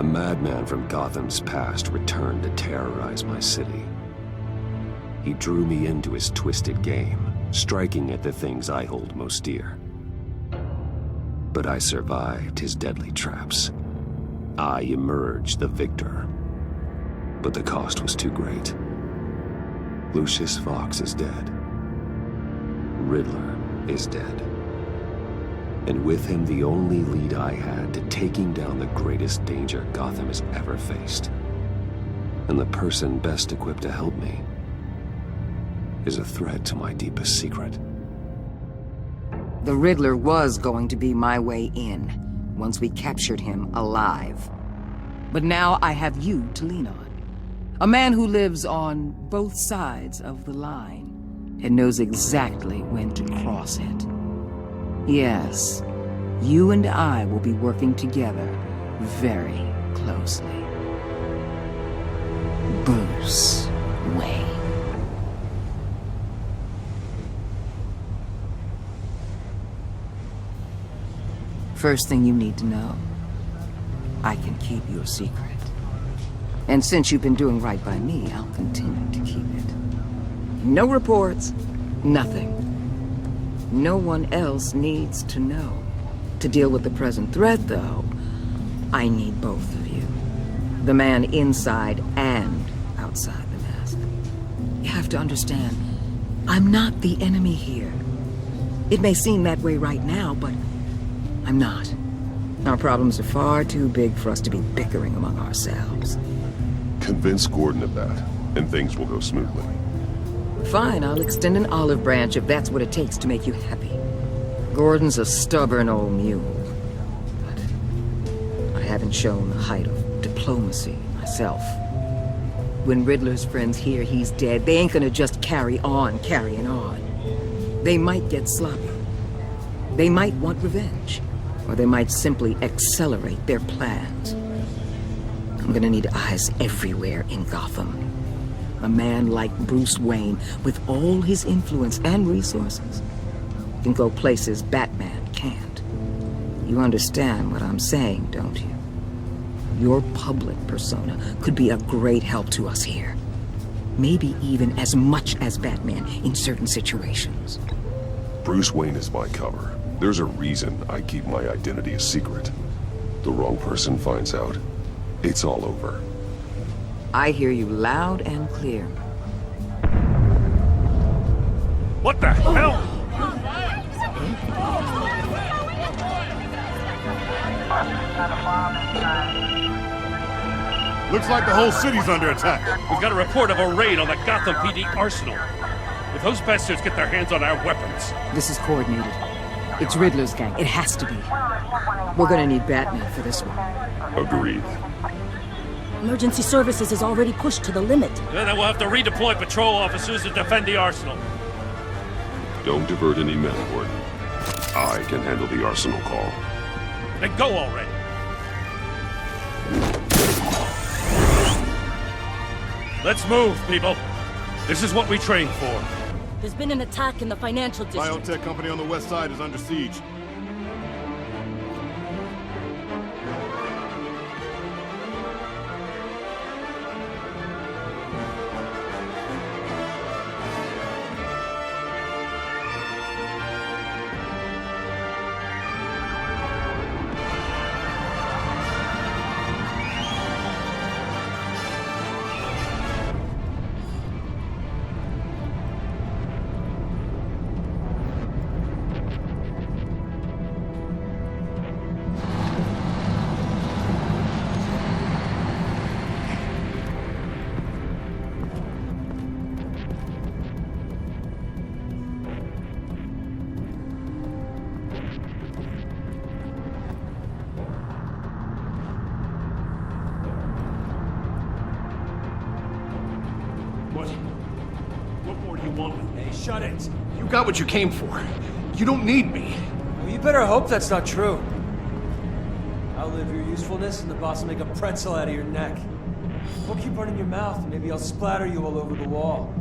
A madman from Gotham's past returned to terrorize my city. He drew me into his twisted game, striking at the things I hold most dear. But I survived his deadly traps. I emerged the victor. But the cost was too great. Lucius Fox is dead. Riddler is dead. And with him, the only lead I had to taking down the greatest danger Gotham has ever faced. And the person best equipped to help me is a threat to my deepest secret. The Riddler was going to be my way in, once we captured him alive. But now I have you to lean on. A man who lives on both sides of the line and knows exactly when to cross it. Yes, you and I will be working together very closely. Bruce Wayne. First thing you need to know, I can keep your secret. And since you've been doing right by me, I'll continue to keep it. No reports, nothing. No one else needs to know. To deal with the present threat, though, I need both of you. The man inside and outside the mask. You have to understand, I'm not the enemy here. It may seem that way right now, but I'm not. Our problems are far too big for us to be bickering among ourselves. Convince Gordon of that, and things will go smoothly. Fine, I'll extend an olive branch if that's what it takes to make you happy. Gordon's a stubborn old mule, but I haven't shown the height of diplomacy myself. When Riddler's friends hear he's dead, they ain't gonna just carry on carrying on. They might get sloppy. They might want revenge, or they might simply accelerate their plans. I'm gonna need eyes everywhere in Gotham. A man like Bruce Wayne, with all his influence and resources, can go places Batman can't. You understand what I'm saying, don't you? Your public persona could be a great help to us here. Maybe even as much as Batman in certain situations. Bruce Wayne is my cover. There's a reason I keep my identity a secret. The wrong person finds out, it's all over. I hear you loud and clear. What the hell? Looks like the whole city's under attack. We've got a report of a raid on the Gotham PD arsenal. If those bastards get their hands on our weapons... This is coordinated. It's Riddler's gang. It has to be. We're gonna need Batman for this one. Agreed. Emergency services is already pushed to the limit. Then we'll have to redeploy patrol officers to defend the arsenal. Don't divert any men, Gordon. I can handle the arsenal call. Then go already. Let's move, people. This is what we trained for. There's been an attack in the financial district. Biotech company on the west side is under siege. What more do you want with me? Hey, shut it. You got what you came for. You don't need me. Well, you better hope that's not true. I'll live your usefulness and the boss will make a pretzel out of your neck. Don't keep running your mouth and maybe I'll splatter you all over the wall.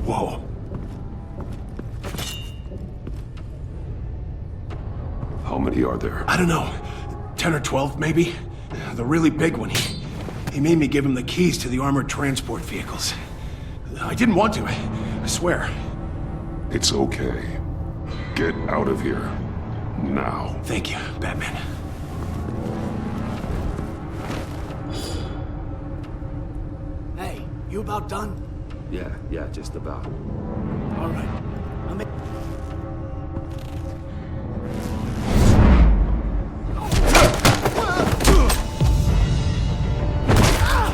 Whoa. How many are there? I don't know. 10 or 12, maybe? The really big one. He made me give him the keys to the armored transport vehicles. I didn't want to, I swear. It's okay. Get out of here. Now. Thank you, Batman. Hey, you about done? Yeah, just about. All right.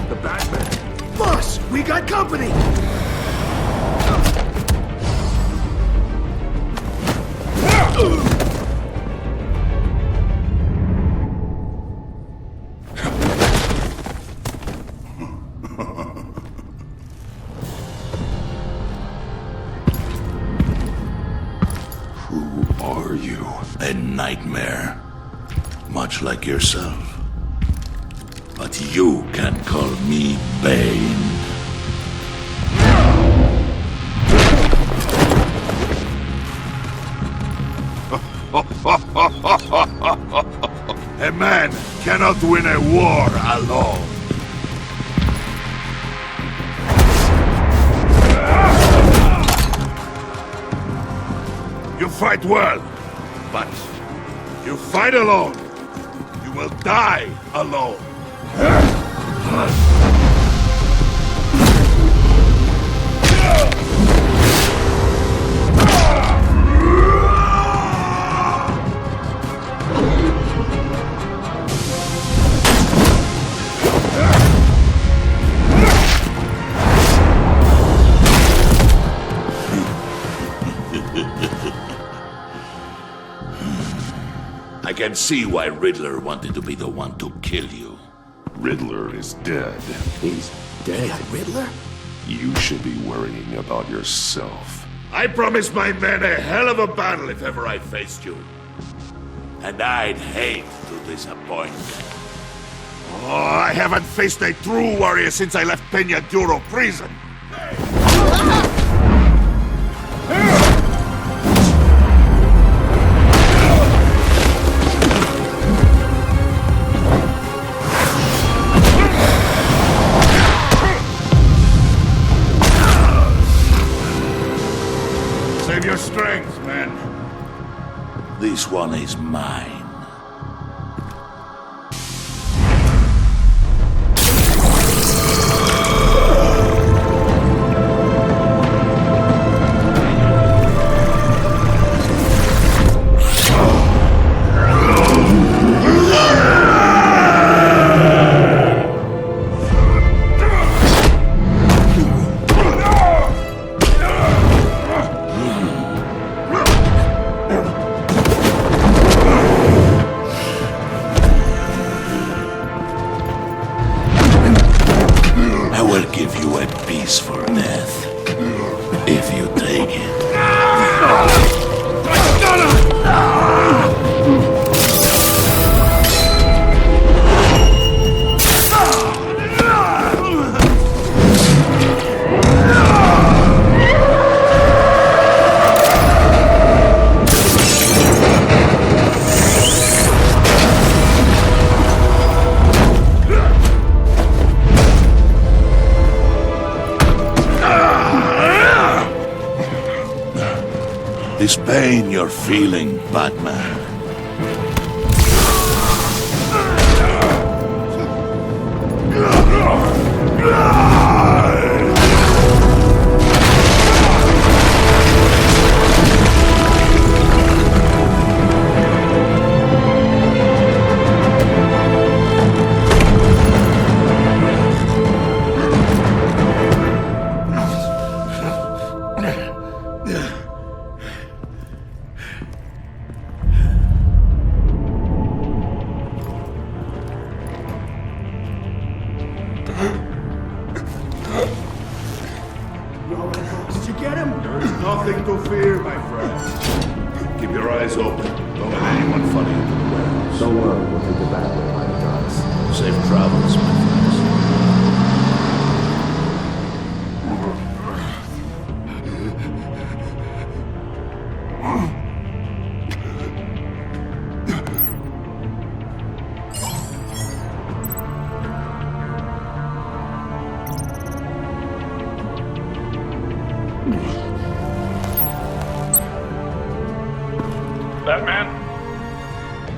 The Batman! Boss, we got company! Who are you? A nightmare. Much like yourself. But you can call me Bane. A man cannot win a war alone. You fight well, but you fight alone. You will die alone. I can see why Riddler wanted to be the one to kill you. Riddler is dead. He's dead. Riddler? You should be worrying about yourself. I promised my men a hell of a battle if ever I faced you. And I'd hate to disappoint them. Oh, I haven't faced a true warrior since I left Peña Duro prison. Save your strength, man. This one is mine. I will give you a peaceful death, if you take it. This pain you're feeling, Batman. Did you get him? There is nothing to fear, my friend. Keep your eyes open. Don't let anyone follow you to the warehouse. Don't worry, we'll take it back with my guns. Safe travels, my friends.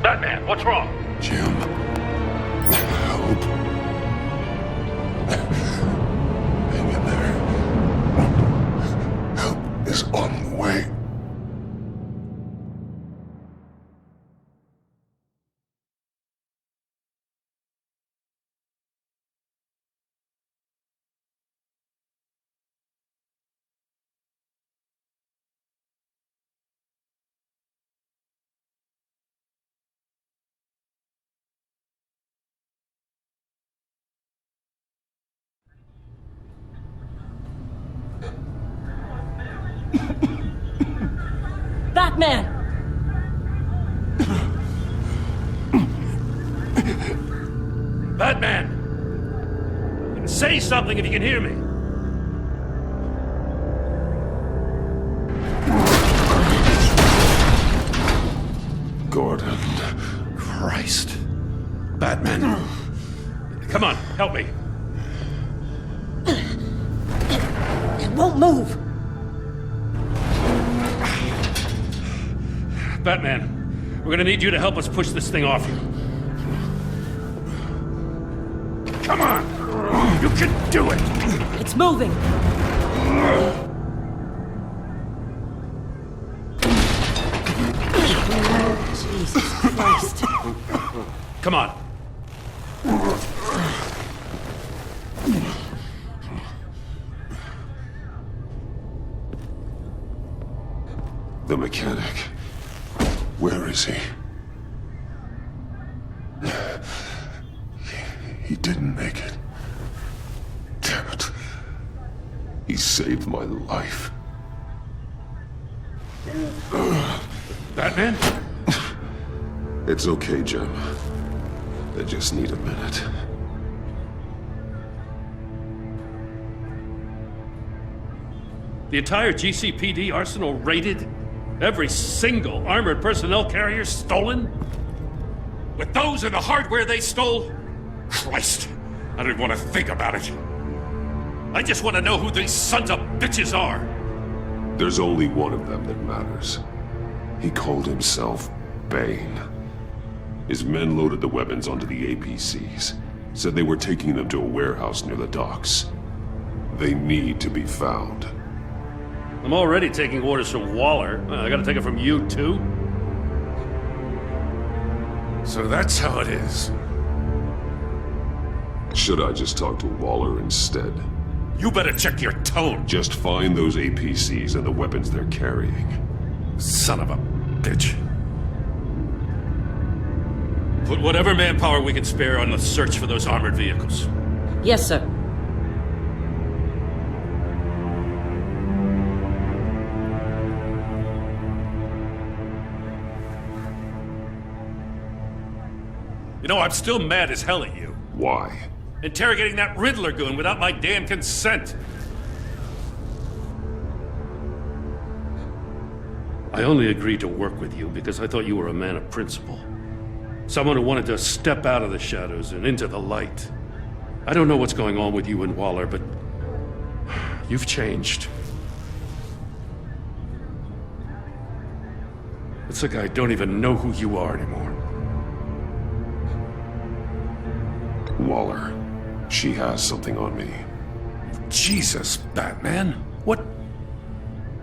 Batman, what's wrong? Jim. Help. Hang in there. Help is on the way. Batman! Batman! Say something if you can hear me. Gordon. Christ. Batman. Come on, help me. It won't move! Batman, we're gonna need you to help us push this thing off you. Come on! You can do it! It's moving! Jesus Christ. Come on. The mechanic. Where is he? He didn't make it. Damn it. He saved my life. Batman? It's okay, Jim. I just need a minute. The entire GCPD arsenal raided? Every single armored personnel carrier stolen? With those and the hardware they stole? Christ, I don't want to think about it. I just want to know who these sons of bitches are. There's only one of them that matters. He called himself Bane. His men loaded the weapons onto the APCs, said they were taking them to a warehouse near the docks. They need to be found. I'm already taking orders from Waller. I gotta take it from you, too? So that's how it is. Should I just talk to Waller instead? You better check your tone. Just find those APCs and the weapons they're carrying. Son of a bitch. Put whatever manpower we can spare on the search for those armored vehicles. Yes, sir. You know, I'm still mad as hell at you. Why? Interrogating that Riddler goon without my damn consent. I only agreed to work with you because I thought you were a man of principle. Someone who wanted to step out of the shadows and into the light. I don't know what's going on with you and Waller, but you've changed. It's like I don't even know who you are anymore. Waller. She has something on me. Jesus, Batman. What?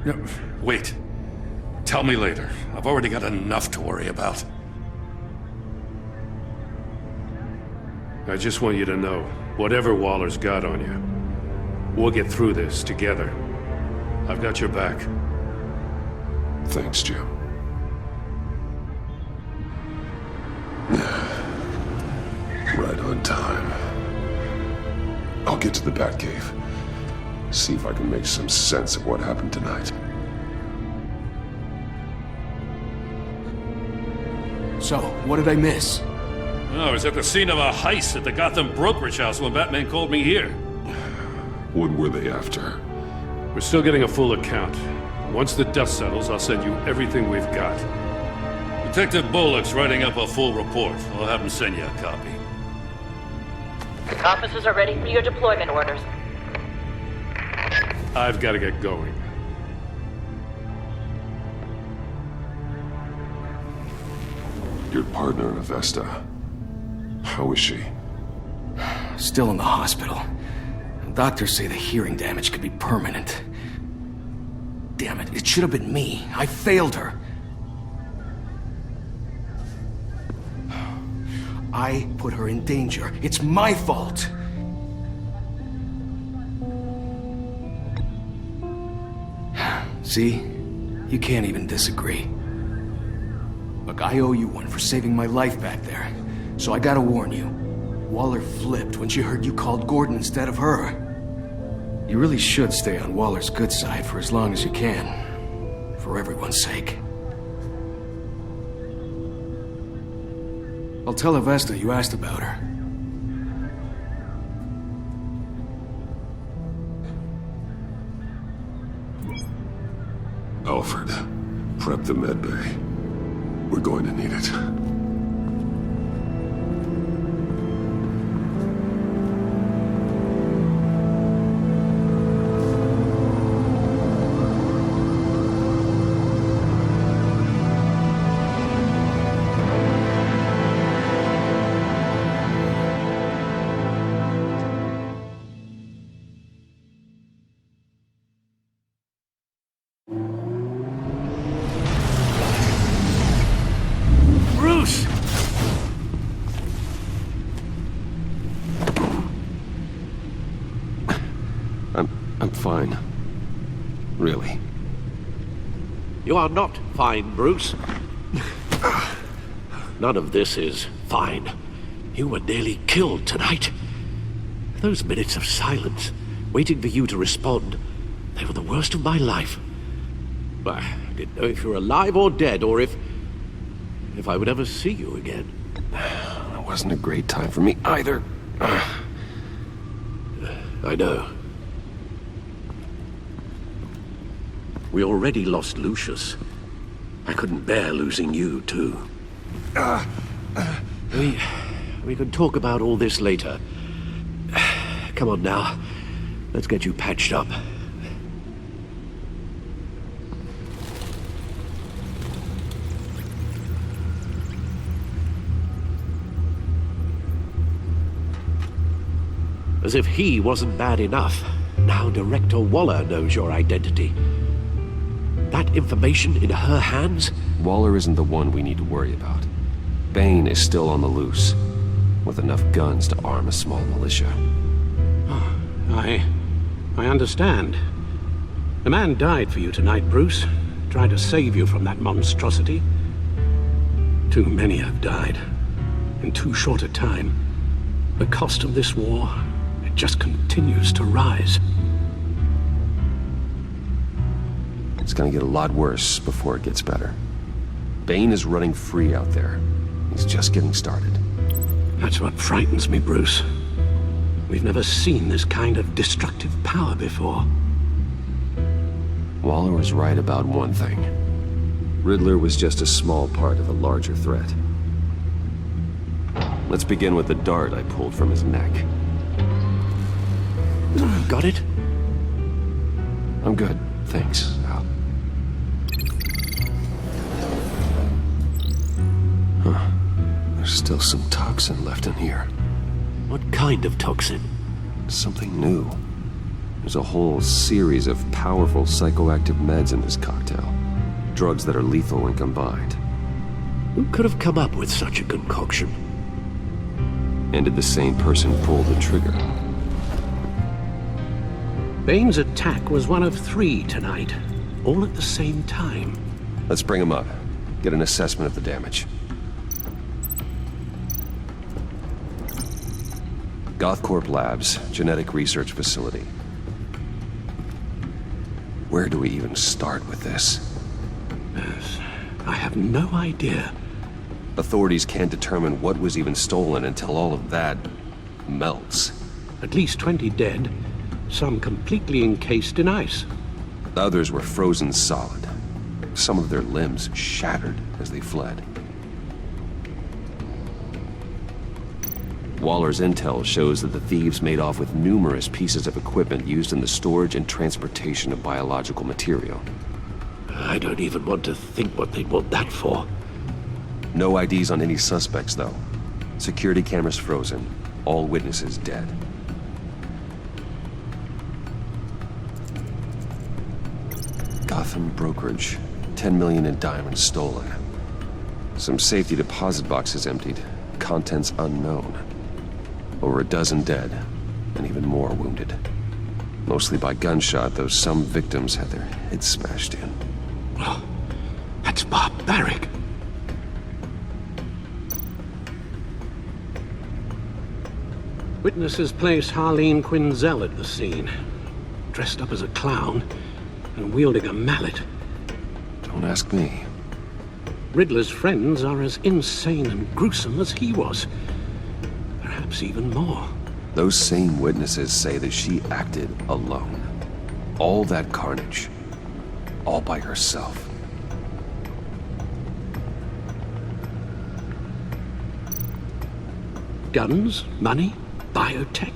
No, wait. Tell me later. I've already got enough to worry about. I just want you to know, whatever Waller's got on you, we'll get through this together. I've got your back. Thanks, Jim. Right on time. I'll get to the Batcave. See if I can make some sense of what happened tonight. So, what did I miss? I was at the scene of a heist at the Gotham brokerage house when Batman called me here. What were they after? We're still getting a full account. Once the dust settles, I'll send you everything we've got. Detective Bullock's writing up a full report. I'll have him send you a copy. Officers are ready for your deployment orders. I've got to get going. Your partner in Avesta. How is she? Still in the hospital. Doctors say the hearing damage could be permanent. Damn it, it should have been me. I failed her. I put her in danger. It's my fault. See? You can't even disagree. Look, I owe you one for saving my life back there. So I gotta warn you. Waller flipped when she heard you called Gordon instead of her. You really should stay on Waller's good side for as long as you can. For everyone's sake. I'll tell Avesta you asked about her. Alfred, prep the medbay. We're going to need it. Bruce! I'm fine. Really. You are not fine, Bruce. None of this is fine. You were nearly killed tonight. Those minutes of silence, waiting for you to respond, they were the worst of my life. I didn't know if you were alive or dead, or if I would ever see you again. It wasn't a great time for me either. I know. We already lost Lucius. I couldn't bear losing you, too. We can talk about all this later. Come on now. Let's get you patched up. As if he wasn't bad enough, now Director Waller knows your identity. That information in her hands? Waller isn't the one we need to worry about. Bane is still on the loose, with enough guns to arm a small militia. I understand. The man died for you tonight, Bruce. Tried to save you from that monstrosity. Too many have died. In too short a time. The cost of this war, it just continues to rise. It's gonna get a lot worse before it gets better. Bane is running free out there. He's just getting started. That's what frightens me, Bruce. We've never seen this kind of destructive power before. Waller was right about one thing. Riddler was just a small part of a larger threat. Let's begin with the dart I pulled from his neck. Got it? I'm good, thanks, Al. Huh. There's still some toxin left in here. What kind of toxin? Something new. There's a whole series of powerful psychoactive meds in this cocktail. Drugs that are lethal when combined. Who could have come up with such a concoction? And did the same person pull the trigger? Bane's attack was one of 3 tonight, all at the same time. Let's bring him up. Get an assessment of the damage. Gothcorp Labs, genetic research facility. Where do we even start with this? Yes, I have no idea. Authorities can't determine what was even stolen until all of that melts. At least 20 dead, some completely encased in ice. Others were frozen solid. Some of their limbs shattered as they fled. Waller's intel shows that the thieves made off with numerous pieces of equipment used in the storage and transportation of biological material. I don't even want to think what they'd want that for. No IDs on any suspects, though. Security cameras frozen. All witnesses dead. Gotham brokerage. 10 million in diamonds stolen. Some safety deposit boxes emptied. Contents unknown. Over a dozen dead, and even more wounded. Mostly by gunshot, though some victims had their heads smashed in. Well, that's barbaric. Witnesses place Harleen Quinzel at the scene, dressed up as a clown and wielding a mallet. Don't ask me. Riddler's friends are as insane and gruesome as he was. Perhaps even more. Those same witnesses say that she acted alone. All that carnage. All by herself. Guns, money, biotech.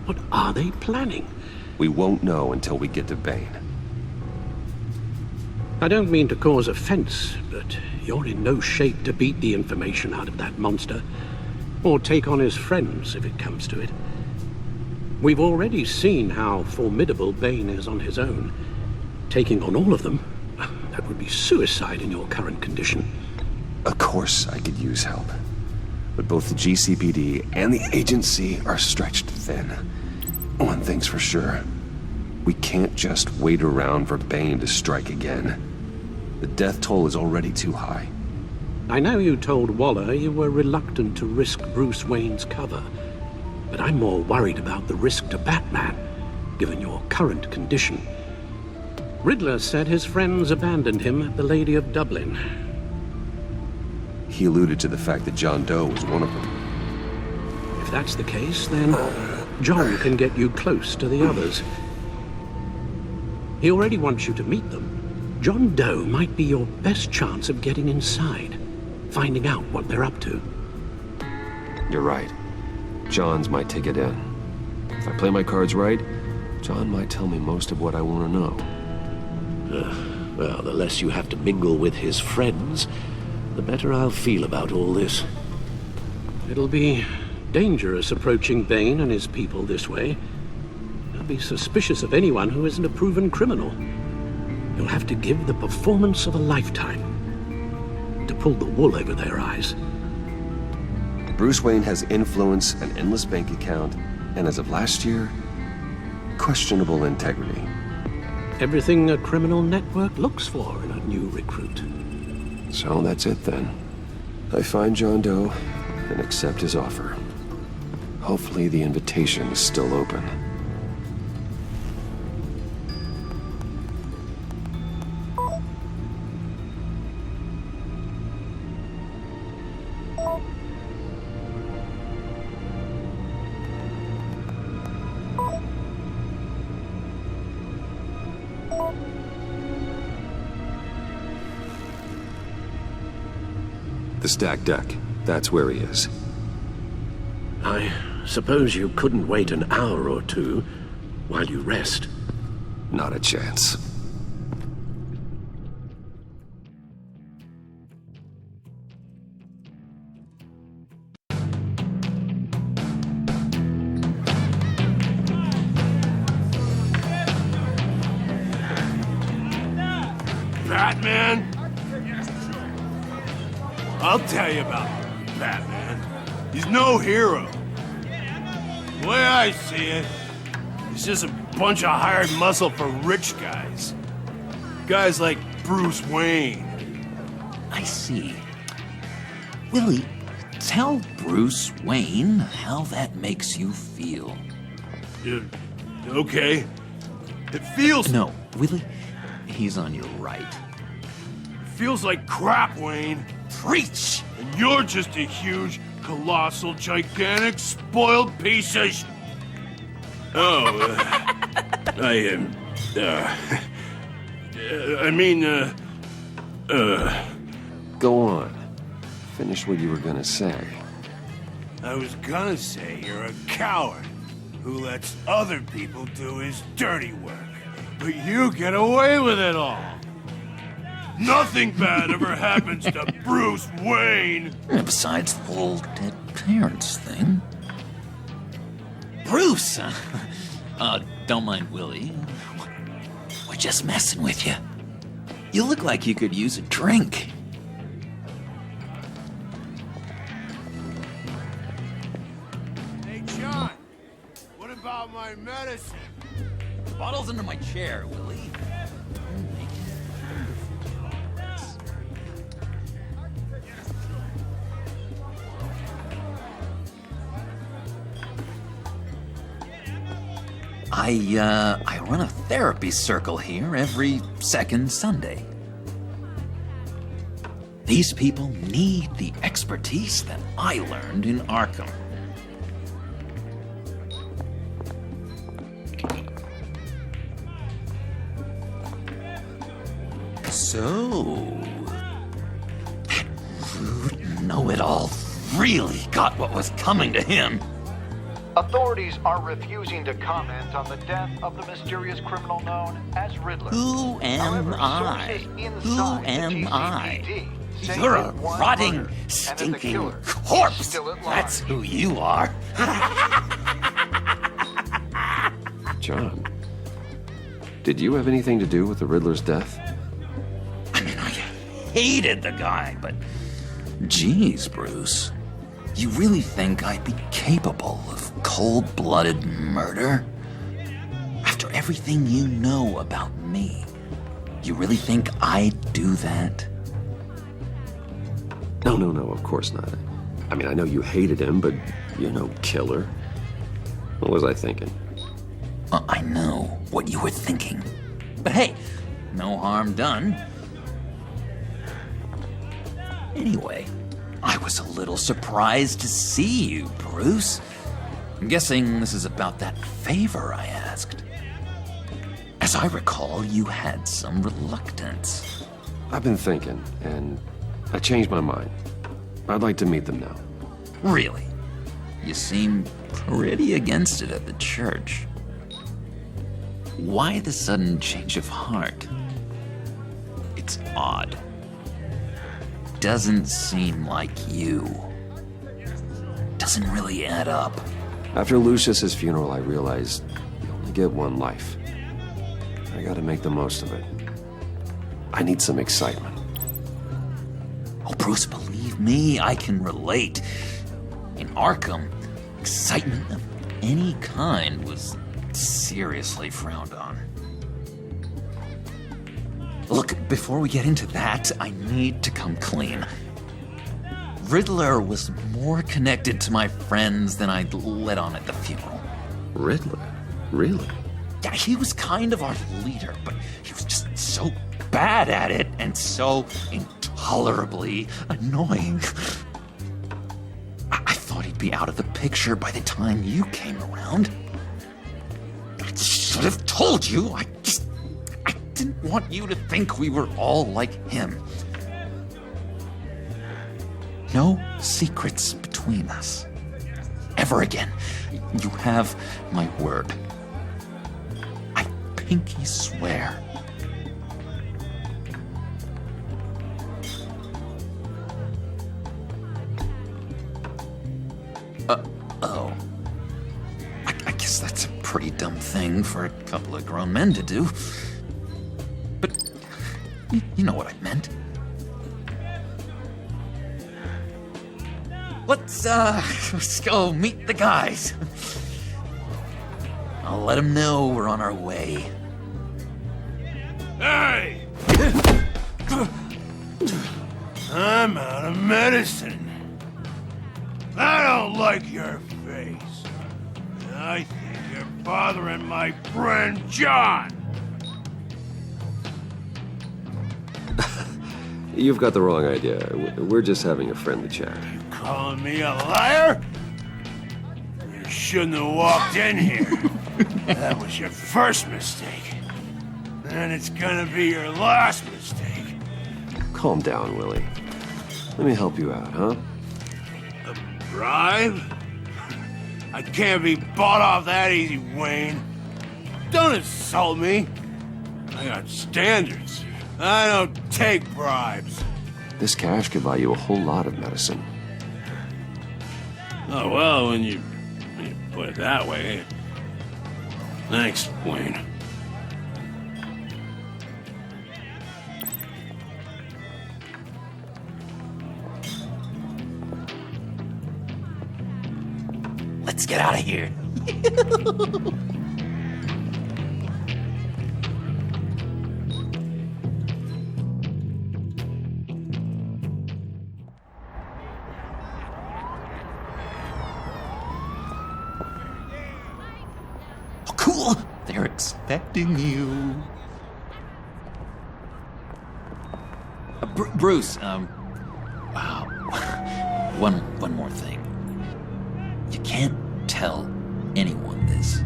What are they planning? We won't know until we get to Bane. I don't mean to cause offense, but you're in no shape to beat the information out of that monster. Or take on his friends, if it comes to it. We've already seen how formidable Bane is on his own. Taking on all of them, that would be suicide in your current condition. Of course I could use help. But both the GCPD and the agency are stretched thin. One thing's for sure. We can't just wait around for Bane to strike again. The death toll is already too high. I know you told Waller you were reluctant to risk Bruce Wayne's cover, but I'm more worried about the risk to Batman, given your current condition. Riddler said his friends abandoned him at the Lady of Dublin. He alluded to the fact that John Doe was one of them. If that's the case, then John can get you close to the others. He already wants you to meet them. John Doe might be your best chance of getting inside, finding out what they're up to. You're right. John's my ticket in. If I play my cards right, John might tell me most of what I want to know. Well, the less you have to mingle with his friends, the better I'll feel about all this. It'll be dangerous approaching Bane and his people this way. They'll be suspicious of anyone who isn't a proven criminal. You'll have to give the performance of a lifetime to pull the wool over their eyes. Bruce Wayne has influence, an endless bank account, and as of last year, questionable integrity. Everything a criminal network looks for in a new recruit. So that's it then. I find John Doe and accept his offer. Hopefully the invitation is still open. The stacked deck. That's where he is. I suppose you couldn't wait an hour or two while you rest? Not a chance. Batman? I'll tell you about Batman. He's no hero. The way I see it, he's just a bunch of hired muscle for rich guys. Guys like Bruce Wayne. I see. Willie, tell Bruce Wayne how that makes you feel. Okay. It feels... No, Willie, he's on your right. It feels like crap, Wayne. Preach! And you're just a huge, colossal, gigantic, spoiled piece of Go on. Finish what you were gonna say. I was gonna say you're a coward who lets other people do his dirty work. But you get away with it all. Nothing bad ever happens to Bruce Wayne. Besides the whole dead parents thing. Bruce! Don't mind Willie. We're just messing with you. You look like you could use a drink. Hey, John. What about my medicine? The bottle's under my chair, Willie. I run a therapy circle here every second Sunday. These people need the expertise that I learned in Arkham. So, that rude know-it-all really got what was coming to him. Authorities are refusing to comment on the death of the mysterious criminal known as Riddler. Who am I? Who am I? You're a rotting, stinking corpse! That's who you are. John, did you have anything to do with the Riddler's death? I mean, I hated the guy, but... Geez, Bruce. You really think I'd be capable of cold-blooded murder? After everything you know about me, you really think I'd do that? No, of course not. I mean, I know you hated him, but you're no killer. What was I thinking? I know what you were thinking. But hey, no harm done. Anyway, I was a little surprised to see you, Bruce. I'm guessing this is about that favor I asked. As I recall, you had some reluctance. I've been thinking, and I changed my mind. I'd like to meet them now. Really? You seem pretty against it at the church. Why the sudden change of heart? It's odd. Doesn't seem like you. Doesn't really add up. After Lucius's funeral, I realized you only get one life. I gotta make the most of it. I need some excitement. Oh, Bruce, believe me, I can relate. In Arkham, excitement of any kind was seriously frowned on. Look, before we get into that, I need to come clean. Riddler was more connected to my friends than I'd let on at the funeral. Riddler? Really? Yeah, he was kind of our leader, but he was just so bad at it and so intolerably annoying. I thought he'd be out of the picture by the time you came around. I should have told you. I didn't want you to think we were all like him. No secrets between us. Ever again. You have my word. I pinky swear. Oh. I guess that's a pretty dumb thing for a couple of grown men to do. But you know what I meant. Let's go meet the guys. I'll let them know we're on our way. Hey! I'm out of medicine. I don't like your face. I think you're bothering my friend John. You've got the wrong idea. We're just having a friendly chat. You calling me a liar? You shouldn't have walked in here. That was your first mistake. And it's gonna be your last mistake. Calm down, Willie. Let me help you out, huh? A bribe? I can't be bought off that easy, Wayne. Don't insult me. I got standards. I don't take bribes. This cash could buy you a whole lot of medicine. Oh, well, when you put it that way. Thanks, Wayne. Let's get out of here. Oh, cool. They're expecting you. Bruce, wow. One more thing. You can't tell anyone this.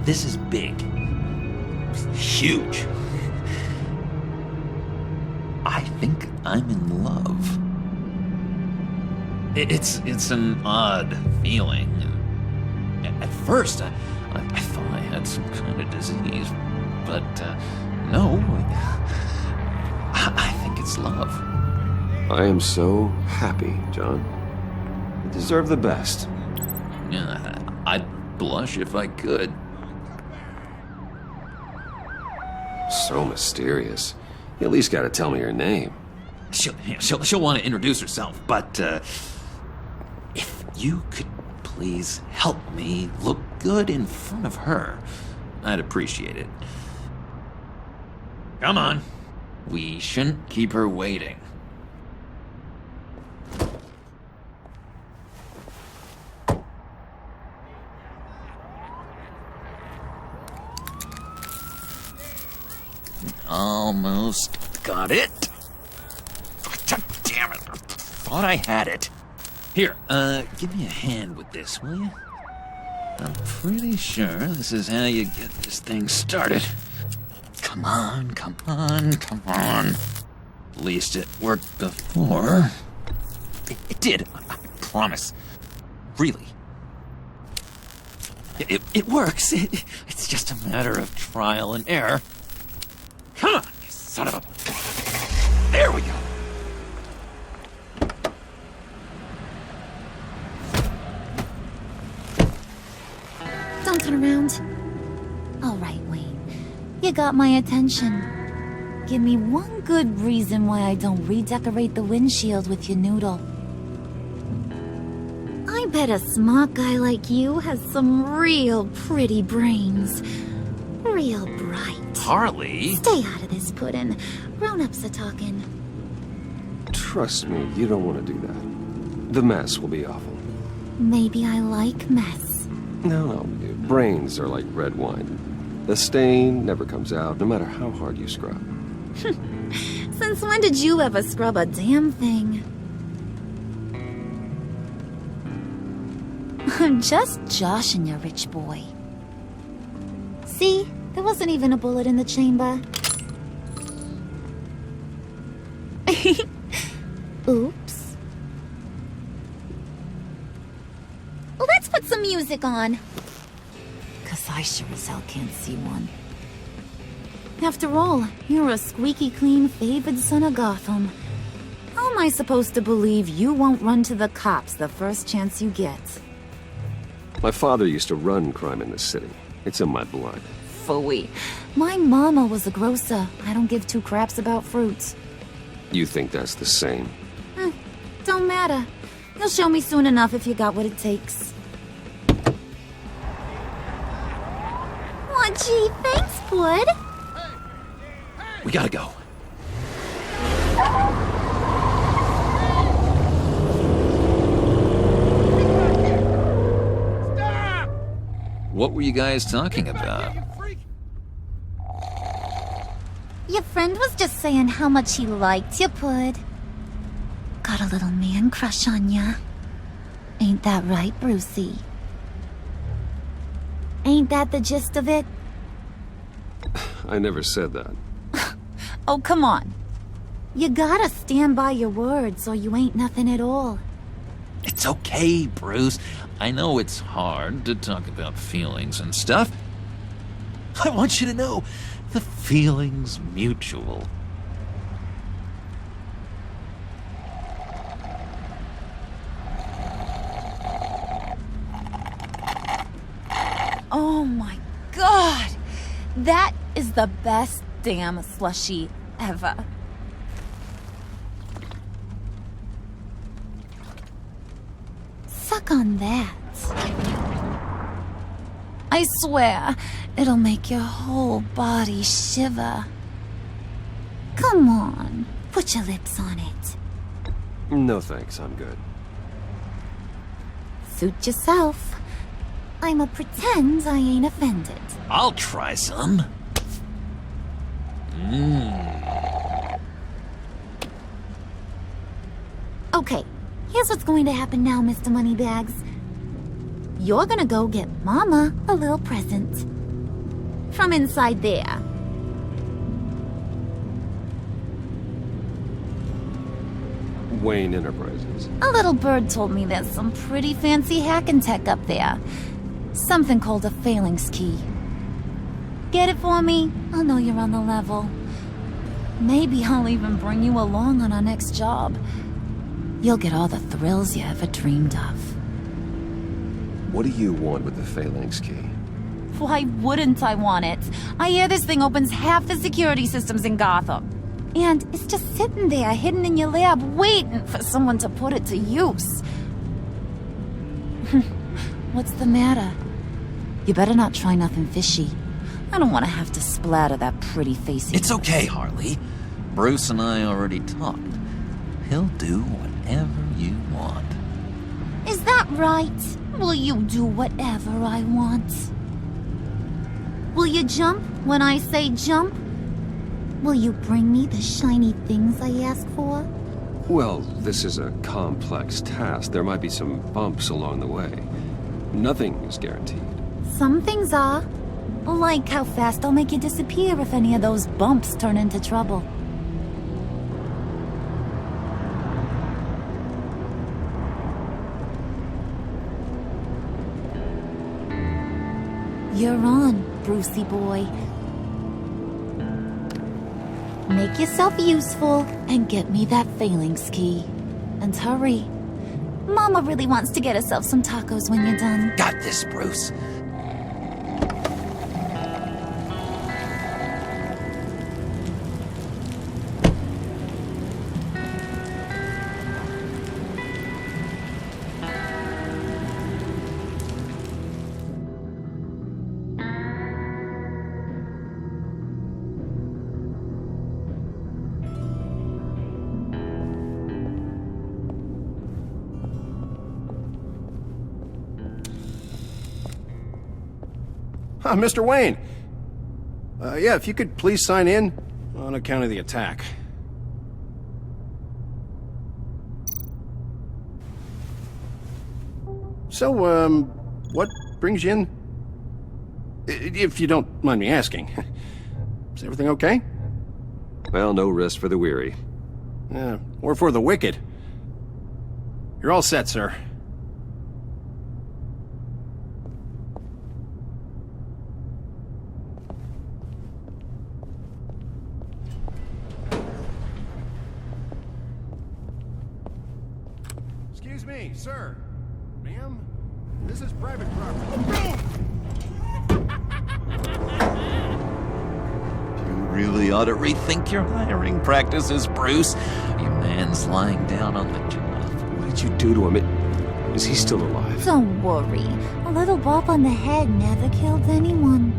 This is big. Huge. I think I'm in love. It's an odd feeling. At first, I thought I had some kind of disease, but no. I think it's love. I am so happy, John. You deserve the best. Yeah, I'd blush if I could. So mysterious. You at least gotta tell me your name. She'll want to introduce herself, but if you could please help me look good in front of her, I'd appreciate it. Come on. We shouldn't keep her waiting. Almost got it. Damn it. Thought I had it. Here, give me a hand with this, will you? I'm pretty sure this is how you get this thing started. Come on, come on, come on. At least it worked before. It did, I promise. Really. It works. It's just a matter of trial and error. Come on, you son of a... There we go. Don't turn around. All right, Wayne. You got my attention. Give me one good reason why I don't redecorate the windshield with your noodle. I bet a smart guy like you has some real pretty brains. Real bright. Harley? Stay out of this, Puddin'. Grown-ups are talking. Trust me, you don't want to do that. The mess will be awful. Maybe I like mess. No, brains are like red wine. The stain never comes out, no matter how hard you scrub. Since when did you ever scrub a damn thing? I'm just joshing you, rich boy. See? There wasn't even a bullet in the chamber. Oops. Well, let's put some music on. 'Cause I sure as hell can't see one. After all, you're a squeaky clean favored son of Gotham. How am I supposed to believe you won't run to the cops the first chance you get? My father used to run crime in this city. It's in my blood. Phooey. My mama was a grocer. I don't give two craps about fruits. You think that's the same? Don't matter. You'll show me soon enough if you got what it takes. Aw, gee, thanks, Bud. We gotta go. What were you guys talking about? Your friend was just saying how much he liked you, Pud. Got a little man crush on ya. Ain't that right, Brucey? Ain't that the gist of it? I never said that. Oh, come on. You gotta stand by your words or you ain't nothing at all. It's okay, Bruce. I know it's hard to talk about feelings and stuff. I want you to know The feeling's mutual. Oh my god! That is the best damn slushie ever. Suck on that. I swear, it'll make your whole body shiver. Come on, put your lips on it. No thanks, I'm good. Suit yourself. I'ma pretend I ain't offended. I'll try some. Okay, here's what's going to happen now, Mr. Moneybags. You're gonna go get Mama a little present. From inside there. Wayne Enterprises. A little bird told me there's some pretty fancy hacking tech up there. Something called a phalanx key. Get it for me? I'll know you're on the level. Maybe I'll even bring you along on our next job. You'll get all the thrills you ever dreamed of. What do you want with the phalanx key? Why wouldn't I want it? I hear this thing opens half the security systems in Gotham. And it's just sitting there, hidden in your lab, waiting for someone to put it to use. What's the matter? You better not try nothing fishy. I don't want to have to splatter that pretty face. It's okay, Harley. Bruce and I already talked. He'll do whatever you want. Is that right? Will you do whatever I want? Will you jump when I say jump? Will you bring me the shiny things I ask for? Well, this is a complex task. There might be some bumps along the way. Nothing is guaranteed. Some things are. Like how fast I'll make you disappear if any of those bumps turn into trouble. You're on, Brucey boy. Make yourself useful and get me that phalanx key. And hurry. Mama really wants to get herself some tacos when you're done. Got this, Bruce. Mr. Wayne. Yeah, if you could please sign in on account of the attack. So, what brings you in? If you don't mind me asking. Is everything okay? Well, no rest for the weary. Or for the wicked. You're all set, sir. Excuse me, sir. Ma'am? This is private property. You really ought to rethink your hiring practices, Bruce. Your man's lying down on the job. What did you do to him? Is he still alive? Don't worry. A little bump on the head never killed anyone.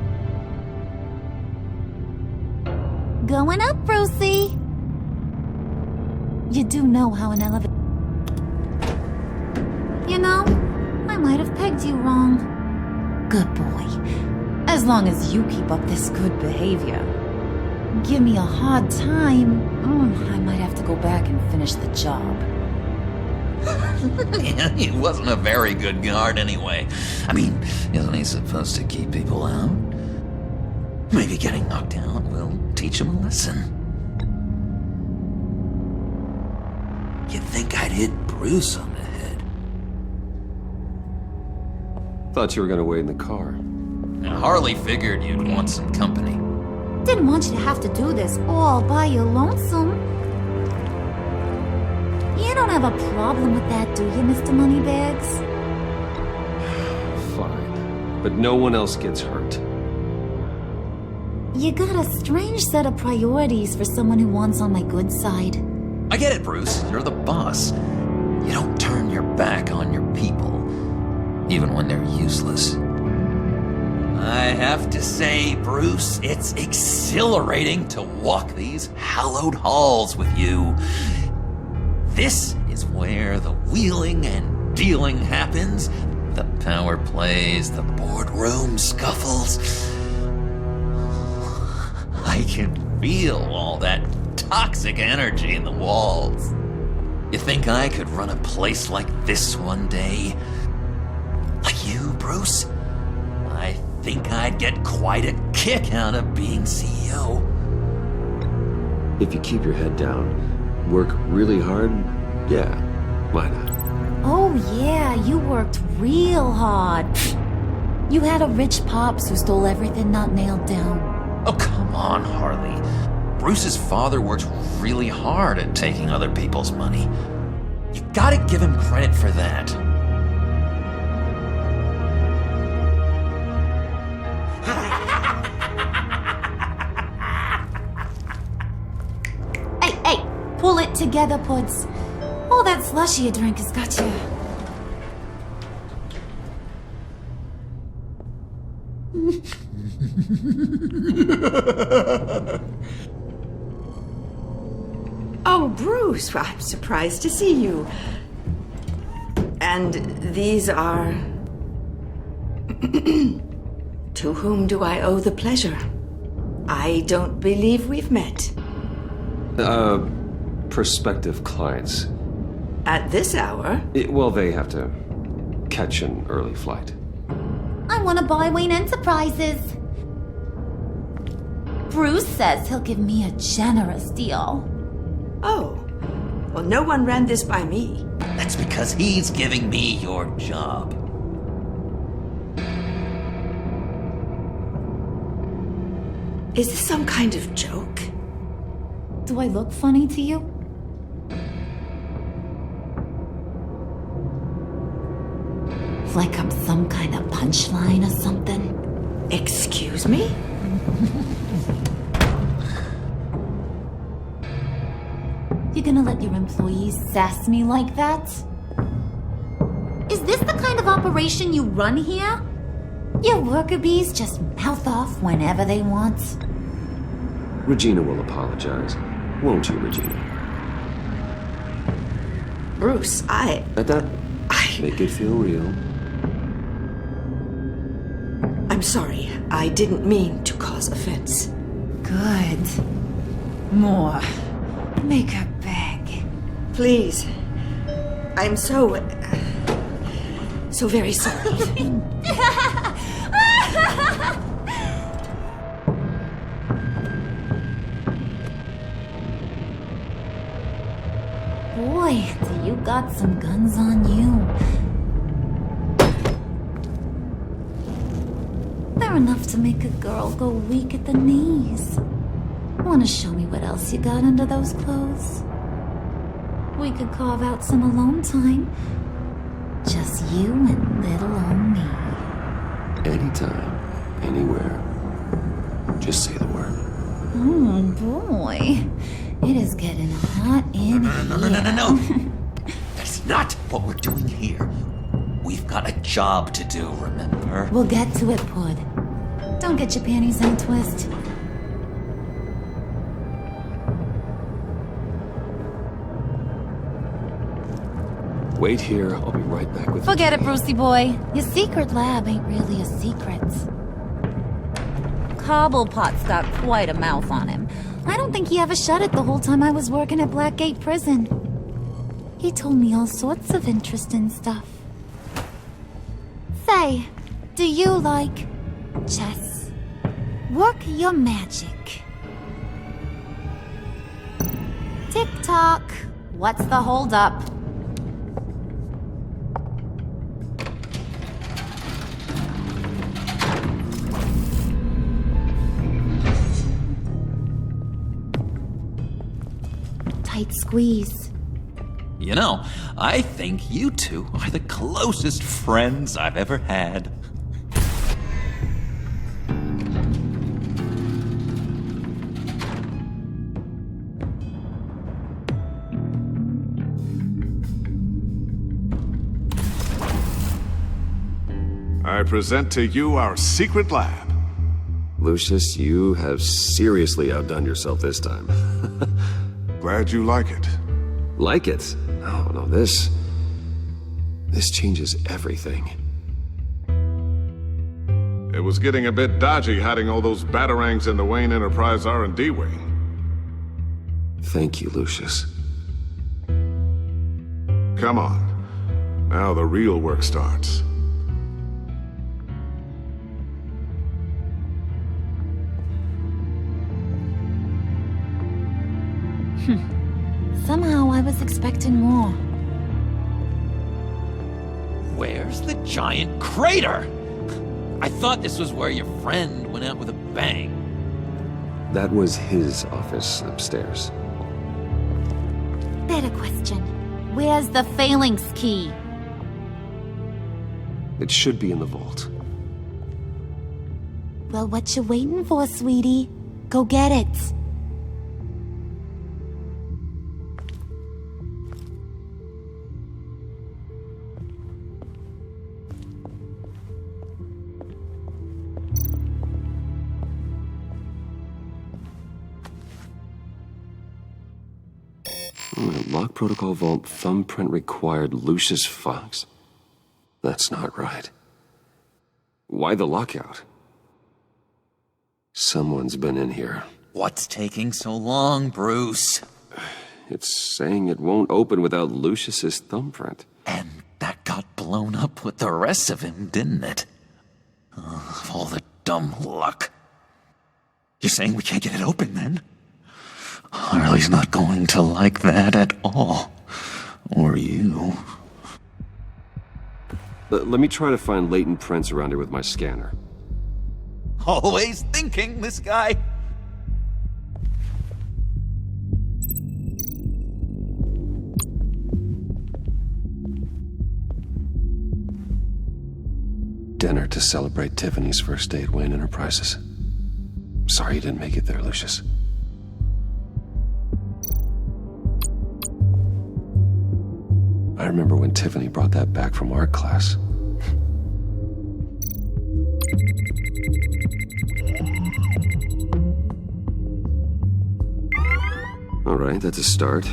Going up, Brucey. You do know how an elevator... You know, I might have pegged you wrong. Good boy. As long as you keep up this good behavior. Give me a hard time, I might have to go back and finish the job. Yeah, he wasn't a very good guard anyway. I mean, isn't he supposed to keep people out? Maybe getting knocked out will teach him a lesson. You'd think I'd hit Bruce on the head. Thought you were gonna wait in the car. Now, Harley figured you'd want some company. Didn't want you to have to do this all by your lonesome. You don't have a problem with that, do you, Mr. Moneybags? Fine. But no one else gets hurt. You got a strange set of priorities for someone who wants on my good side. I get it, Bruce. You're the boss. You don't turn your back on your people, even when they're useless. I have to say, Bruce, it's exhilarating to walk these hallowed halls with you. This is where the wheeling and dealing happens, the power plays, the boardroom scuffles. I can feel all that toxic energy in the walls. You think I could run a place like this one day? Like you, Bruce? I think I'd get quite a kick out of being CEO. If you keep your head down, work really hard, yeah, why not? Oh yeah, you worked real hard. You had a rich pops who stole everything not nailed down. Oh, come on, Harley. Bruce's father worked really hard at taking other people's money. You gotta give him credit for that. Hey, pull it together, Puds. All that slushy you drink has got you. Oh, Bruce, I'm surprised to see you. And these are... To whom do I owe the pleasure? I don't believe we've met. Prospective clients. At this hour? Well, they have to catch an early flight. I want to buy Wayne Enterprises. Bruce says he'll give me a generous deal. Oh, well, no one ran this by me. That's because he's giving me your job. Is this some kind of joke? Do I look funny to you? Like I'm some kind of punchline or something? Excuse me? You gonna let your employees sass me like that? Is this the kind of operation you run here? Your worker bees just mouth off whenever they want. Regina will apologize. Won't you, Regina? Bruce, That make it feel real. I'm sorry. I didn't mean to cause offense. Good. More. Make her beg. Please. I'm so very sorry. Boy, do you got some guns on you. They're enough to make a girl go weak at the knees. Wanna show me what else you got under those clothes? We could carve out some alone time. Just you and little old me. Anytime, anywhere. Just say the word. Oh boy. It is getting hot in here. No. That's not what we're doing here. We've got a job to do, remember? We'll get to it, Pud. Don't get your panties in a twist. Wait here, I'll be right back with Forget the it, key. Brucey boy. Your secret lab ain't really a secret. Cobblepot's got quite a mouth on him. I don't think he ever shut it the whole time I was working at Blackgate Prison. He told me all sorts of interesting stuff. Say, do you like chess? Work your magic. Tick-tock. What's the holdup? tight squeeze. You know, I think you two are the closest friends I've ever had. I present to you our secret lab. Lucius, you have seriously outdone yourself this time. Glad you like it. Like it? Oh, no, this changes everything. It was getting a bit dodgy hiding all those batarangs in the Wayne Enterprise R&D wing. Thank you, Lucius. Come on. Now the real work starts. Somehow I was expecting more. Where's the giant crater? I thought this was where your friend went out with a bang. That was his office upstairs. Better question. Where's the phalanx key? It should be in the vault. Well, what you waiting for, sweetie? Go get it. Lock protocol vault thumbprint required Lucius Fox? That's not right. Why the lockout? Someone's been in here. What's taking so long, Bruce? It's saying it won't open without Lucius's thumbprint. And that got blown up with the rest of him, didn't it? All the dumb luck. You're saying we can't get it open, then? Harley's not going to like that at all. Or you. Let me try to find latent prints around here with my scanner. Always thinking, this guy. Dinner to celebrate Tiffany's first day at Wayne Enterprises. Sorry you didn't make it there, Lucius. I remember when Tiffany brought that back from art class. All right, that's a start.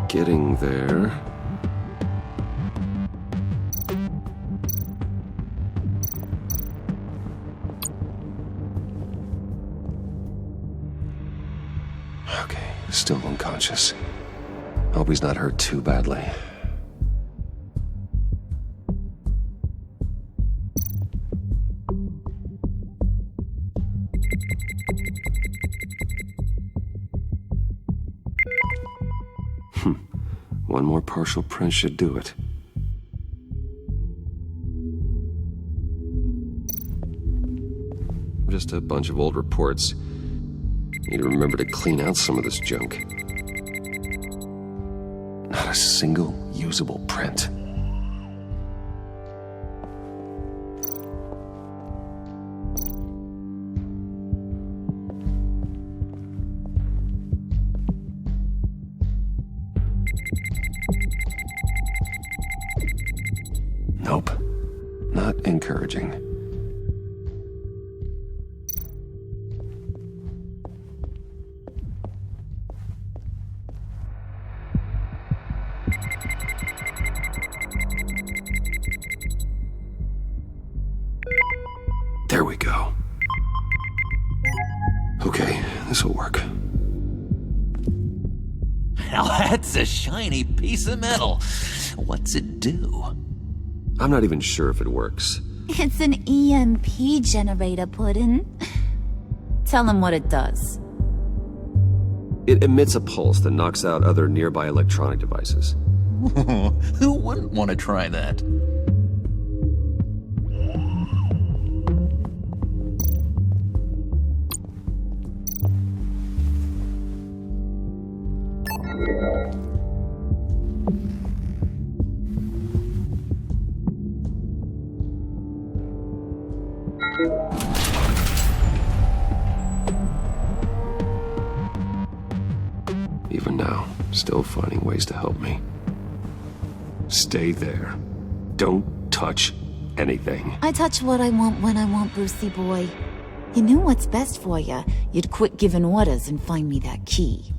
Getting there. Okay, still unconscious. Hope he's not hurt too badly. One more partial print should do it. Just a bunch of old reports. Need to remember to clean out some of this junk. Not a single usable print. Nope. Not encouraging. There we go. Okay, this'll work. Now that's a shiny piece of metal. What's it do? I'm not even sure if it works. It's an EMP generator, Puddin'. Tell him what it does. It emits a pulse that knocks out other nearby electronic devices. Who wouldn't want to try that? Even now, still finding ways to help me. Stay there. Don't touch anything. I touch what I want when I want, Brucey boy. You knew what's best for you. You'd quit giving orders and find me that key.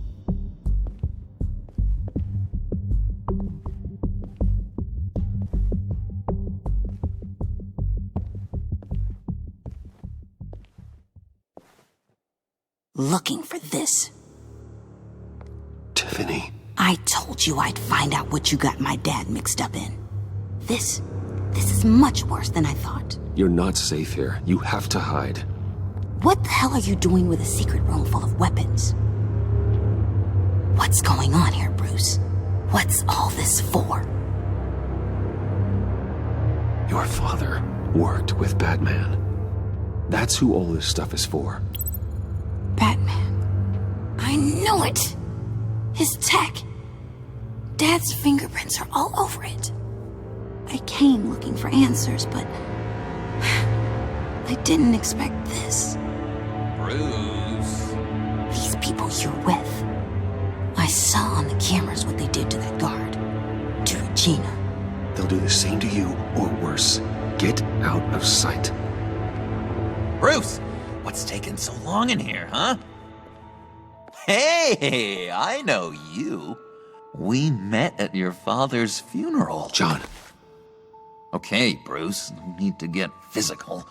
Looking for this. Tiffany. I told you I'd find out what you got my dad mixed up in. This is much worse than I thought. You're not safe here. You have to hide. What the hell are you doing with a secret room full of weapons? What's going on here, Bruce? What's all this for? Your father worked with Batman. That's who all this stuff is for. Batman. I knew it! His tech. Dad's fingerprints are all over it. I came looking for answers, but I didn't expect this. Bruce. These people you're with. I saw on the cameras what they did to that guard. To Regina. They'll do the same to you, or worse. Get out of sight. Bruce! What's taking so long in here, huh? Hey, I know you. We met at your father's funeral. John. Okay, Bruce, no need to get physical.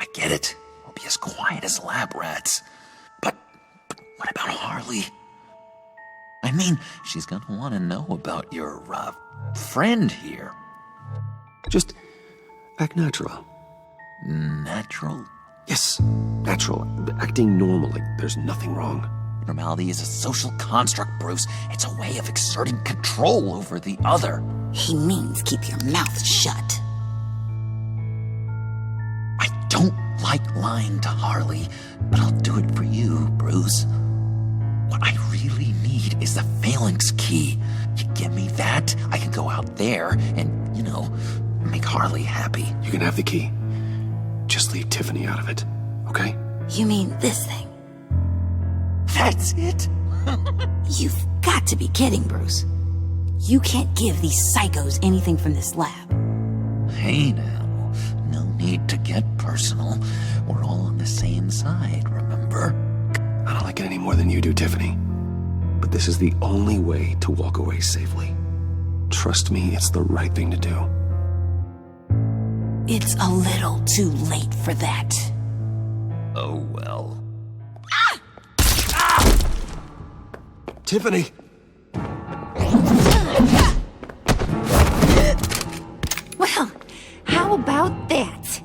I get it. We'll be as quiet as lab rats. But what about Harley? I mean, she's gonna want to know about your, friend here. Just act natural. Natural? Yes, natural. Acting normal, like there's nothing wrong. Normality is a social construct, Bruce. It's a way of exerting control over the other. He means keep your mouth shut. I don't like lying to Harley, but I'll do it for you, Bruce. What I really need is the phalanx key. You give me that, I can go out there and, make Harley happy. You can have the key. Just leave Tiffany out of it, okay? You mean this thing? That's it? You've got to be kidding, Bruce. You can't give these psychos anything from this lab. Hey now, no need to get personal. We're all on the same side, remember? I don't like it any more than you do, Tiffany. But this is the only way to walk away safely. Trust me, it's the right thing to do. It's a little too late for that. Oh well. Tiffany! Well, how about that?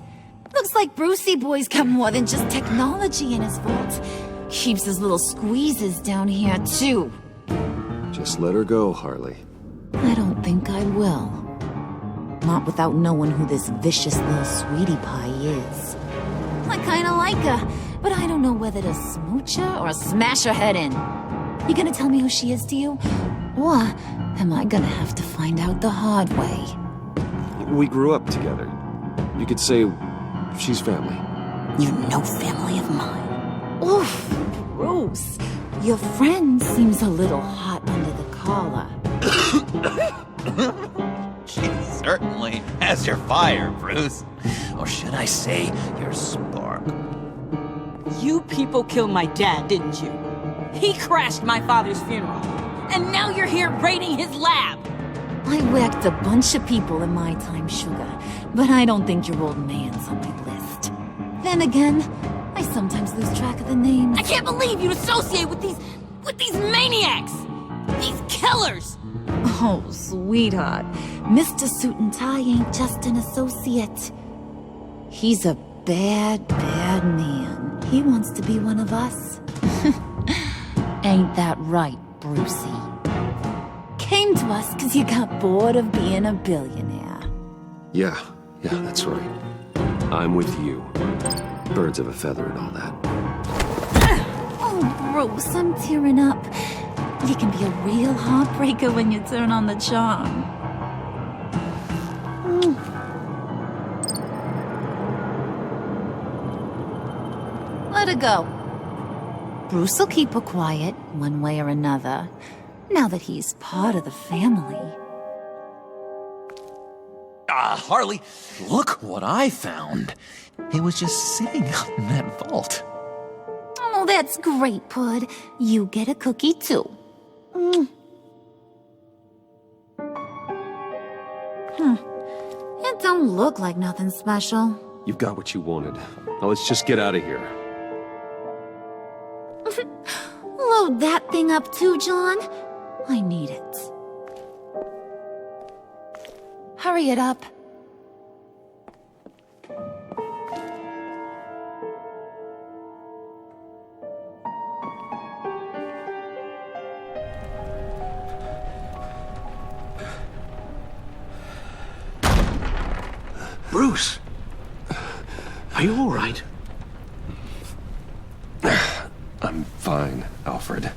Looks like Brucey boy's got more than just technology in his vault. Keeps his little squeezes down here, too. Just let her go, Harley. I don't think I will. Not without knowing who this vicious little sweetie pie is. I kinda like her, but I don't know whether to smooch her or smash her head in. You gonna tell me who she is to you? Or am I gonna have to find out the hard way? We grew up together. You could say she's family. You're no family of mine. Oof, gross. Your friend seems a little hot under the collar. She certainly has your fire, Bruce. Or should I say, your spark. You people killed my dad, didn't you? He crashed my father's funeral. And now you're here raiding his lab! I whacked a bunch of people in my time, Sugar, but I don't think your old man's on my list. Then again, I sometimes lose track of the names. I can't believe you'd associate with these maniacs! These killers! Oh, sweetheart. Mr. Suit and Tie ain't just an associate. He's a bad, bad man. He wants to be one of us. Ain't that right, Brucey? came to us because you got bored of being a billionaire. Yeah, that's right. I'm with you. Birds of a feather and all that. Oh, Bruce, I'm tearing up. You can be a real heartbreaker when you turn on the charm. Let her go. Bruce will keep her quiet, one way or another, now that he's part of the family. Harley, look what I found. It was just sitting up in that vault. Oh, that's great, Pud. You get a cookie, too. It don't look like nothing special. You've got what you wanted. Now let's just get out of here. Load that thing up too, John. I need it. Hurry it up. Bruce! Are you all right? I'm fine, Alfred.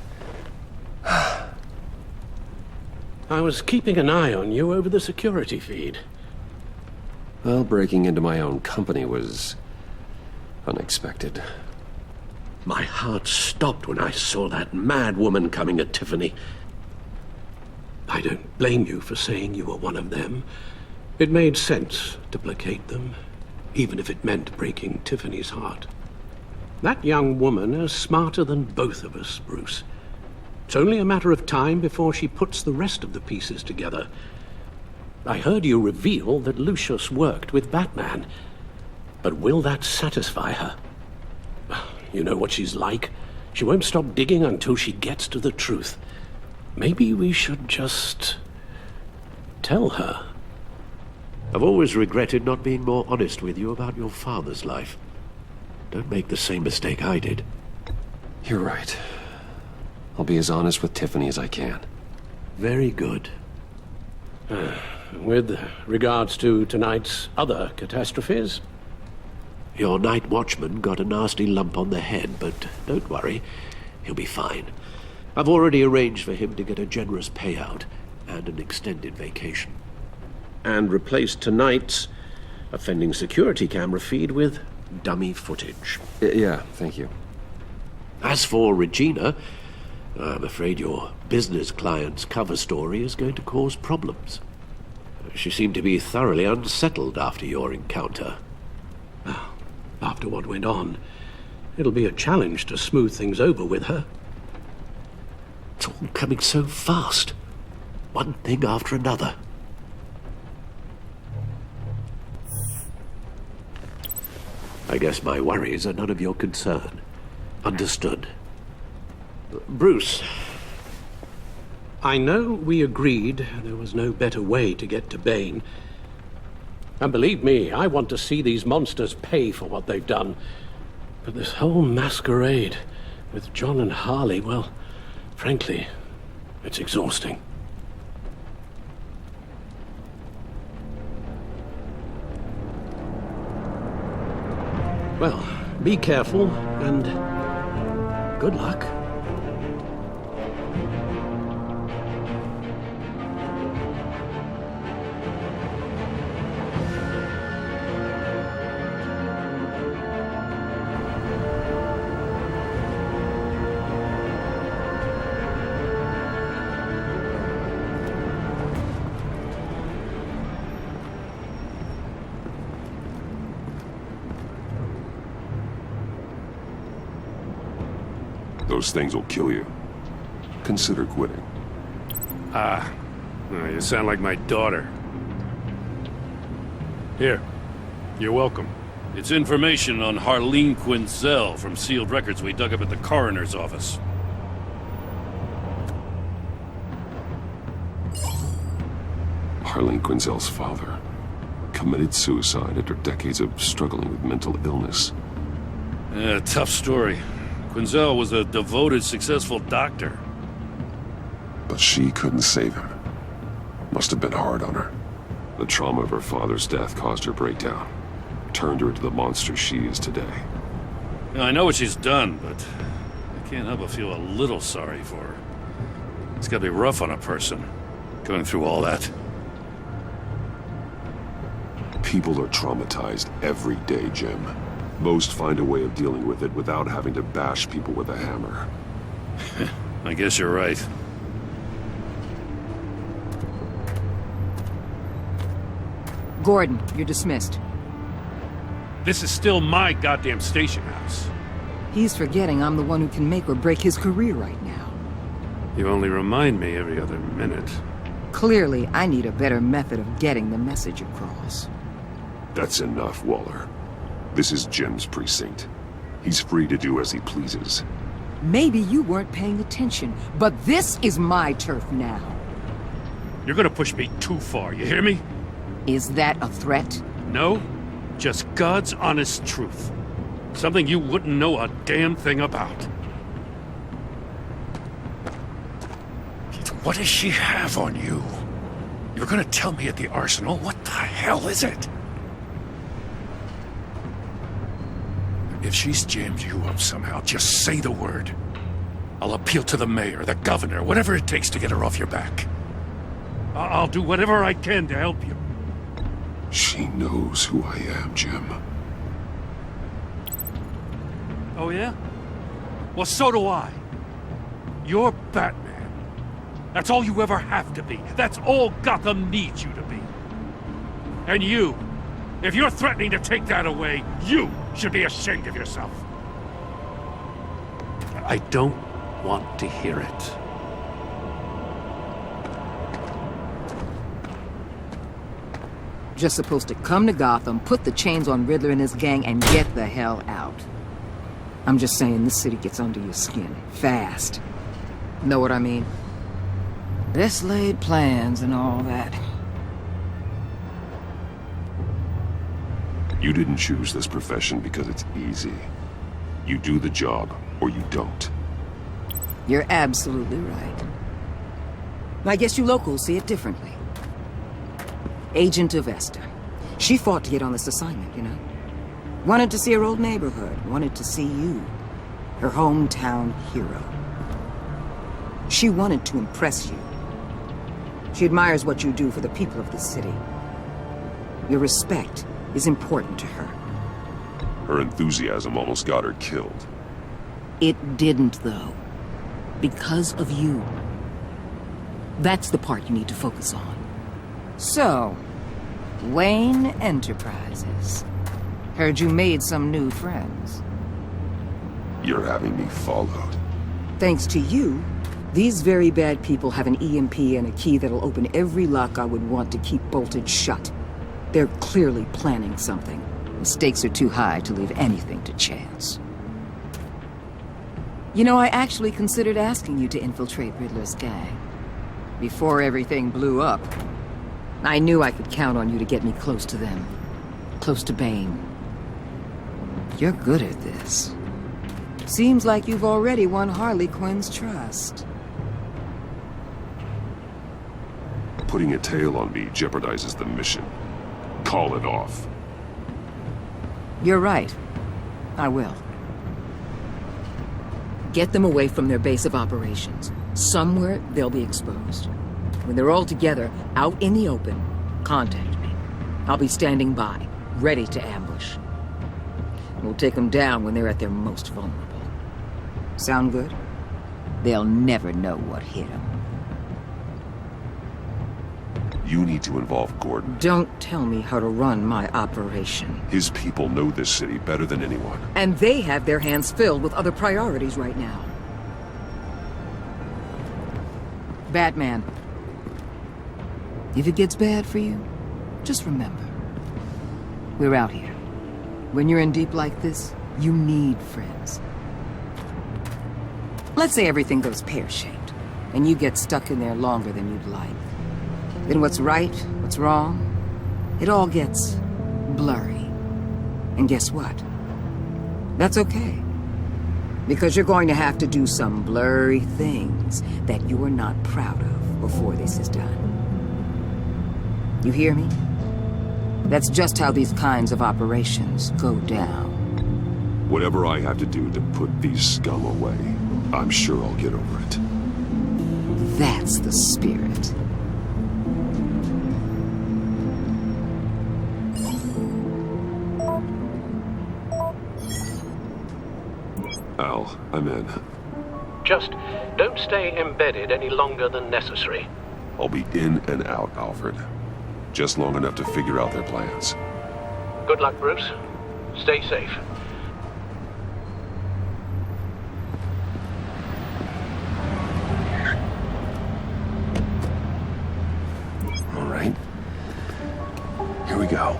I was keeping an eye on you over the security feed. Well, breaking into my own company was unexpected. My heart stopped when I saw that mad woman coming at Tiffany. I don't blame you for saying you were one of them. It made sense to placate them, even if it meant breaking Tiffany's heart. That young woman is smarter than both of us, Bruce. It's only a matter of time before she puts the rest of the pieces together. I heard you reveal that Lucius worked with Batman. But will that satisfy her? You know what she's like. She won't stop digging until she gets to the truth. Maybe we should just tell her. I've always regretted not being more honest with you about your father's life. Don't make the same mistake I did. You're right. I'll be as honest with Tiffany as I can. Very good. With regards to tonight's other catastrophes? Your night watchman got a nasty lump on the head, but don't worry. He'll be fine. I've already arranged for him to get a generous payout and an extended vacation. And replaced tonight's offending security camera feed with dummy footage. Yeah, thank you. As for Regina, I'm afraid your business client's cover story is going to cause problems. She seemed to be thoroughly unsettled after your encounter. Well, after what went on, it'll be a challenge to smooth things over with her. It's all coming so fast. One thing after another. I guess my worries are none of your concern. Understood. Bruce, I know we agreed there was no better way to get to Bane. And believe me, I want to see these monsters pay for what they've done. But this whole masquerade with John and Harley, well, frankly, it's exhausting. Well, be careful, and good luck. Those things will kill you. Consider quitting. You sound like my daughter. Here, you're welcome. It's information on Harleen Quinzel from sealed records we dug up at the coroner's office. Harleen Quinzel's father committed suicide after decades of struggling with mental illness. Yeah, tough story. Quinzel was a devoted, successful doctor. But she couldn't save him. Must have been hard on her. The trauma of her father's death caused her breakdown. Turned her into the monster she is today. I know what she's done, but I can't help but feel a little sorry for her. It's gotta be rough on a person, going through all that. People are traumatized every day, Jim. Most find a way of dealing with it without having to bash people with a hammer. I guess you're right. Gordon, you're dismissed. This is still my goddamn station house. He's forgetting I'm the one who can make or break his career right now. You only remind me every other minute. Clearly, I need a better method of getting the message across. That's enough, Waller. This is Jim's precinct. He's free to do as he pleases. Maybe you weren't paying attention, but this is my turf now. You're gonna push me too far, you hear me? Is that a threat? No, just God's honest truth. Something you wouldn't know a damn thing about. What does she have on you? You're gonna tell me at the arsenal? What the hell is it? If she's jammed you up somehow, just say the word. I'll appeal to the mayor, the governor, whatever it takes to get her off your back. I'll do whatever I can to help you. She knows who I am, Jim. Oh yeah? Well, so do I. You're Batman. That's all you ever have to be. That's all Gotham needs you to be. And you, if you're threatening to take that away, you should be ashamed of yourself. I don't want to hear it. Just supposed to come to Gotham, put the chains on Riddler and his gang, and get the hell out. I'm just saying this city gets under your skin. Fast. Know what I mean? Best laid plans and all that. You didn't choose this profession because it's easy. You do the job, or you don't. You're absolutely right. I guess you locals see it differently. Agent of Esther. She fought to get on this assignment, you know? Wanted to see her old neighborhood. Wanted to see you. Her hometown hero. She wanted to impress you. She admires what you do for the people of the city. Your respect is important to her. Her enthusiasm almost got her killed. It didn't, though. Because of you. That's the part you need to focus on. So, Wayne Enterprises. Heard you made some new friends. You're having me followed. Thanks to you, these very bad people have an EMP and a key that'll open every lock I would want to keep bolted shut. They're clearly planning something. The stakes are too high to leave anything to chance. You know, I actually considered asking you to infiltrate Riddler's gang. Before everything blew up, I knew I could count on you to get me close to them. Close to Bane. You're good at this. Seems like you've already won Harley Quinn's trust. Putting a tail on me jeopardizes the mission. Call it off. You're right. I will. Get them away from their base of operations. Somewhere they'll be exposed. When they're all together, out in the open, contact me. I'll be standing by, ready to ambush. We'll take them down when they're at their most vulnerable. Sound good? They'll never know what hit them. You need to involve Gordon. Don't tell me how to run my operation. His people know this city better than anyone. And they have their hands filled with other priorities right now. Batman. If it gets bad for you, just remember. We're out here. When you're in deep like this, you need friends. Let's say everything goes pear-shaped, and you get stuck in there longer than you'd like. Then what's right, what's wrong, it all gets blurry. And guess what? That's okay. Because you're going to have to do some blurry things that you're not proud of before this is done. You hear me? That's just how these kinds of operations go down. Whatever I have to do to put these scum away, I'm sure I'll get over it. That's the spirit. Al, I'm in. Just don't stay embedded any longer than necessary. I'll be in and out, Alfred. Just long enough to figure out their plans. Good luck, Bruce. Stay safe. All right. Here we go.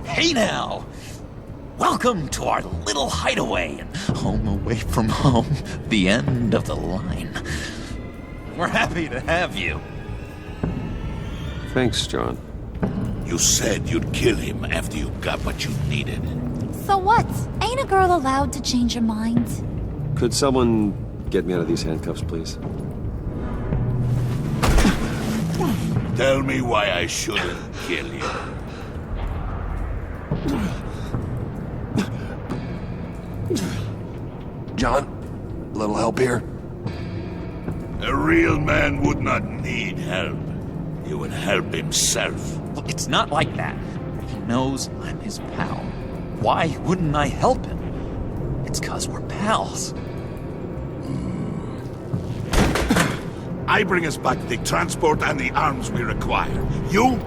Hey now! Welcome to our little hideaway and home away from home, the end of the line. We're happy to have you. Thanks, John. You said you'd kill him after you got what you needed. So what? Ain't a girl allowed to change her mind? Could someone get me out of these handcuffs, please? Tell me why I shouldn't kill you. John, a little help here? A real man would not need help. He would help himself. Well, it's not like that. He knows I'm his pal. Why wouldn't I help him? It's 'cause we're pals. I bring us back the transport and the arms we require. You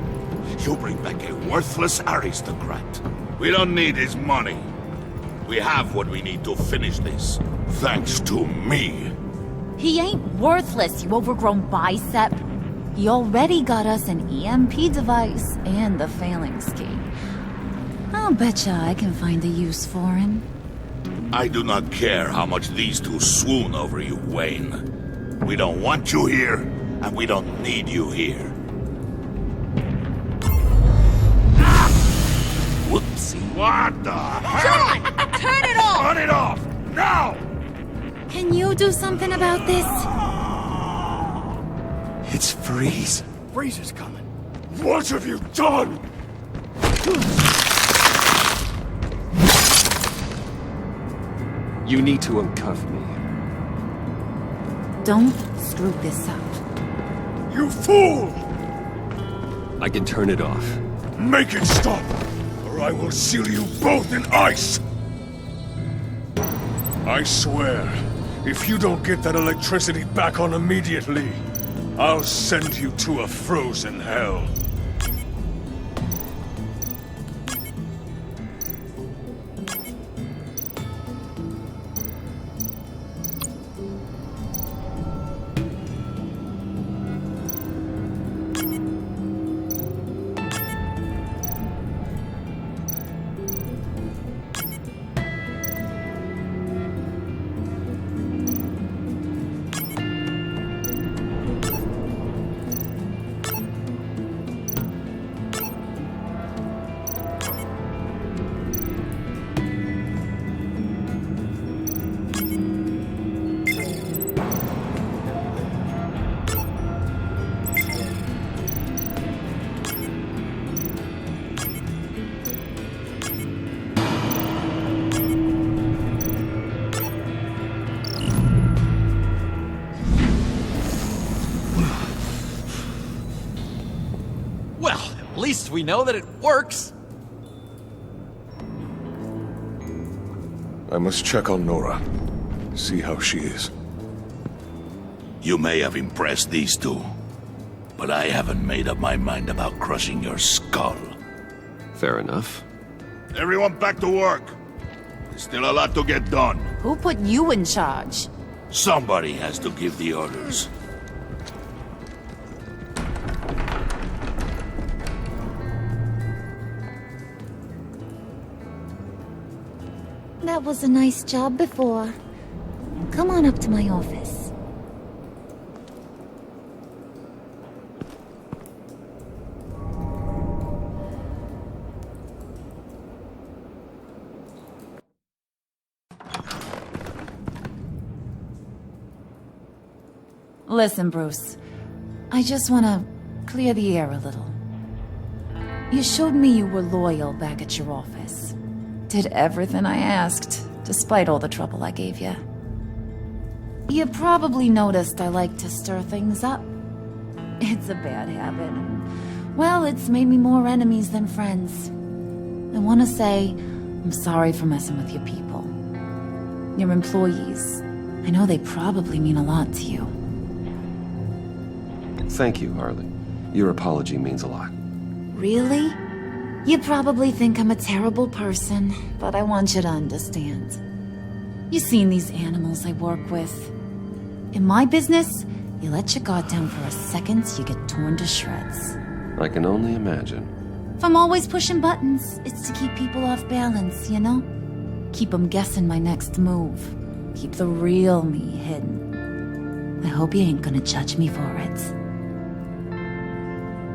bring back a worthless aristocrat. We don't need his money. We have what we need to finish this. Thanks to me. He ain't worthless, you overgrown bicep. He already got us an EMP device and the phalanx key. I'll betcha I can find a use for him. I do not care how much these two swoon over you, Wayne. We don't want you here, and we don't need you here. Whoopsie. What the hell? John! Turn it off! Turn it off! Now! Can you do something about this? It's Freeze. Freeze is coming. What have you done? You need to uncuff me. Don't screw this up. You fool! I can turn it off. Make it stop, or I will seal you both in ice! I swear, if you don't get that electricity back on immediately, I'll send you to a frozen hell. At least we know that it works. I must check on Nora. See how she is. You may have impressed these two, but I haven't made up my mind about crushing your skull. Fair enough. Everyone back to work. There's still a lot to get done. Who put you in charge? Somebody has to give the orders. That was a nice job before. come on up to my office. Listen, Bruce. I just want to clear the air a little. You showed me you were loyal back at your office. Did everything I asked, despite all the trouble I gave you. You probably noticed I like to stir things up. It's a bad habit. Well, it's made me more enemies than friends. I want to say I'm sorry for messing with your people. Your employees. I know they probably mean a lot to you. Thank you, Harley. Your apology means a lot. Really? You probably think I'm a terrible person, but I want you to understand. You've seen these animals I work with. In my business, you let your guard down for a second, you get torn to shreds. I can only imagine. If I'm always pushing buttons, it's to keep people off balance, you know? Keep them guessing my next move. Keep the real me hidden. I hope you ain't gonna judge me for it.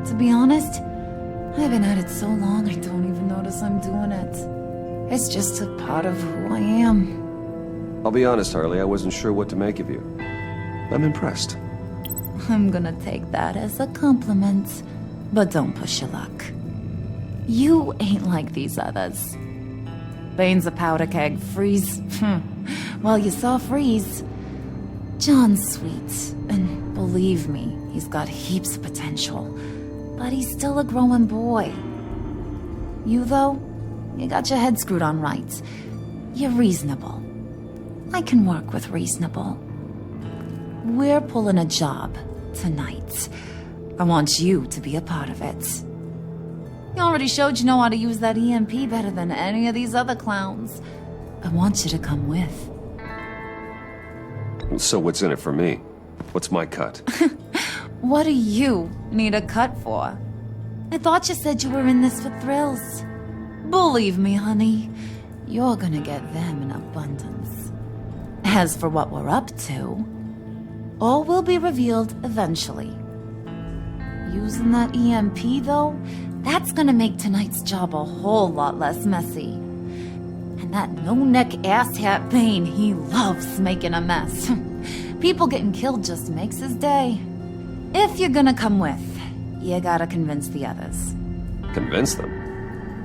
To be honest, I've been at it so long I don't even notice I'm doing it. It's just a part of who I am. I'll be honest, Harley, I wasn't sure what to make of you. I'm impressed. I'm gonna take that as a compliment, but don't push your luck. You ain't like these others. Bane's a powder keg, Freeze. Well, you saw Freeze. John's sweet, and believe me, he's got heaps of potential. But he's still a growing boy. You, though, you got your head screwed on right. You're reasonable. I can work with reasonable. We're pulling a job tonight. I want you to be a part of it. You already showed you know how to use that EMP better than any of these other clowns. I want you to come with. So what's in it for me? What's my cut? What do you need a cut for? I thought you said you were in this for thrills. Believe me, honey, you're gonna get them in abundance. As for what we're up to, all will be revealed eventually. Using that EMP, though, that's gonna make tonight's job a whole lot less messy. And that no-neck asshat Bane, he loves making a mess. People getting killed just makes his day. If you're gonna come with, you gotta convince the others. Convince them?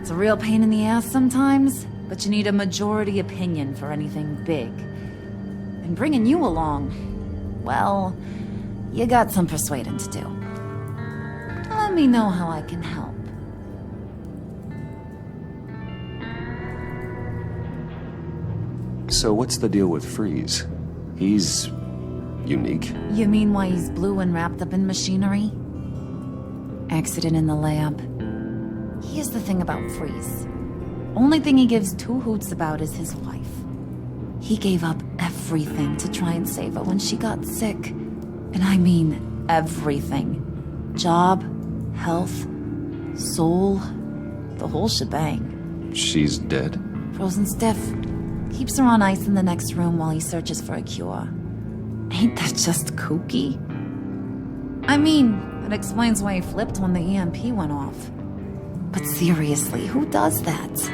It's a real pain in the ass sometimes, but you need a majority opinion for anything big. And bringing you along, well, you got some persuading to do. Let me know how I can help. So what's the deal with Freeze? He's unique. You mean why he's blue and wrapped up in machinery? Accident in the lab. Here's the thing about Freeze. Only thing he gives two hoots about is his wife. He gave up everything to try and save her when she got sick. And I mean everything. Job, health, soul, the whole shebang. She's dead? Frozen stiff. Keeps her on ice in the next room while he searches for a cure. Ain't that just kooky? I mean, it explains why he flipped when the EMP went off. But seriously, who does that?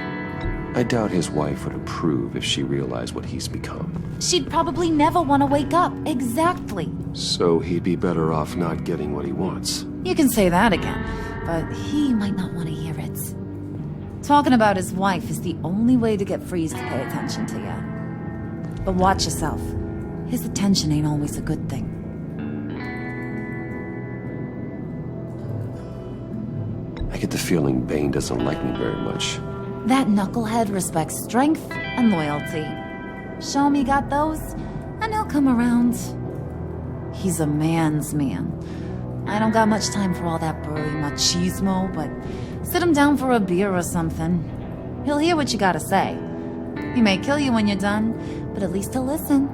I doubt his wife would approve if she realized what he's become. She'd probably never want to wake up. Exactly. So he'd be better off not getting what he wants. You can say that again, but he might not want to hear it. Talking about his wife is the only way to get Freeze to pay attention to you. But watch yourself. His attention ain't always a good thing. I get the feeling Bane doesn't like me very much. That knucklehead respects strength and loyalty. Show him you got those, and he'll come around. He's a man's man. I don't got much time for all that burly machismo, but sit him down for a beer or something. He'll hear what you gotta say. He may kill you when you're done, but at least he'll listen.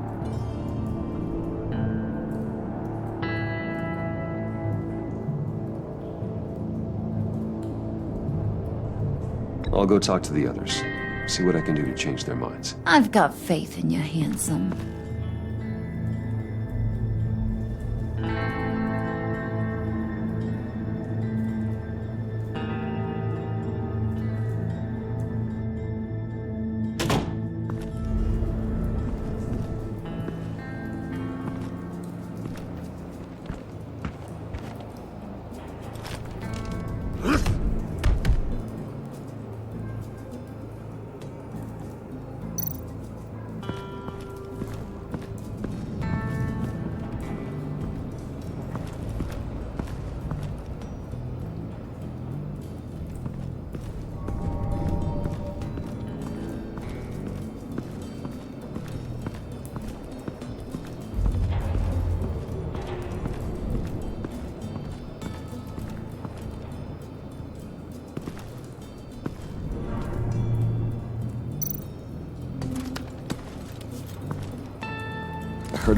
I'll go talk to the others. See what I can do to change their minds. I've got faith in you, handsome.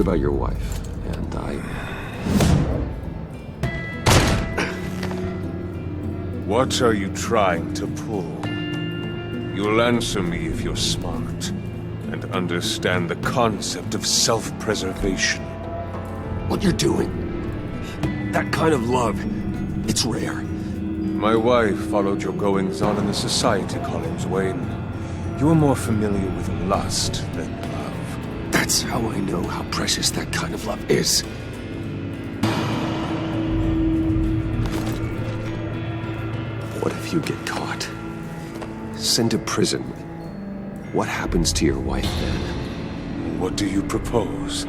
heard about your wife, and What are you trying to pull? You'll answer me if you're smart, and understand the concept of self-preservation. What you're doing, that kind of love, it's rare. My wife followed your goings-on in the society, Collins Wayne. You're more familiar with lust than love. That's how I know how precious that kind of love is. What if you get caught? Sent to prison? What happens to your wife then? What do you propose?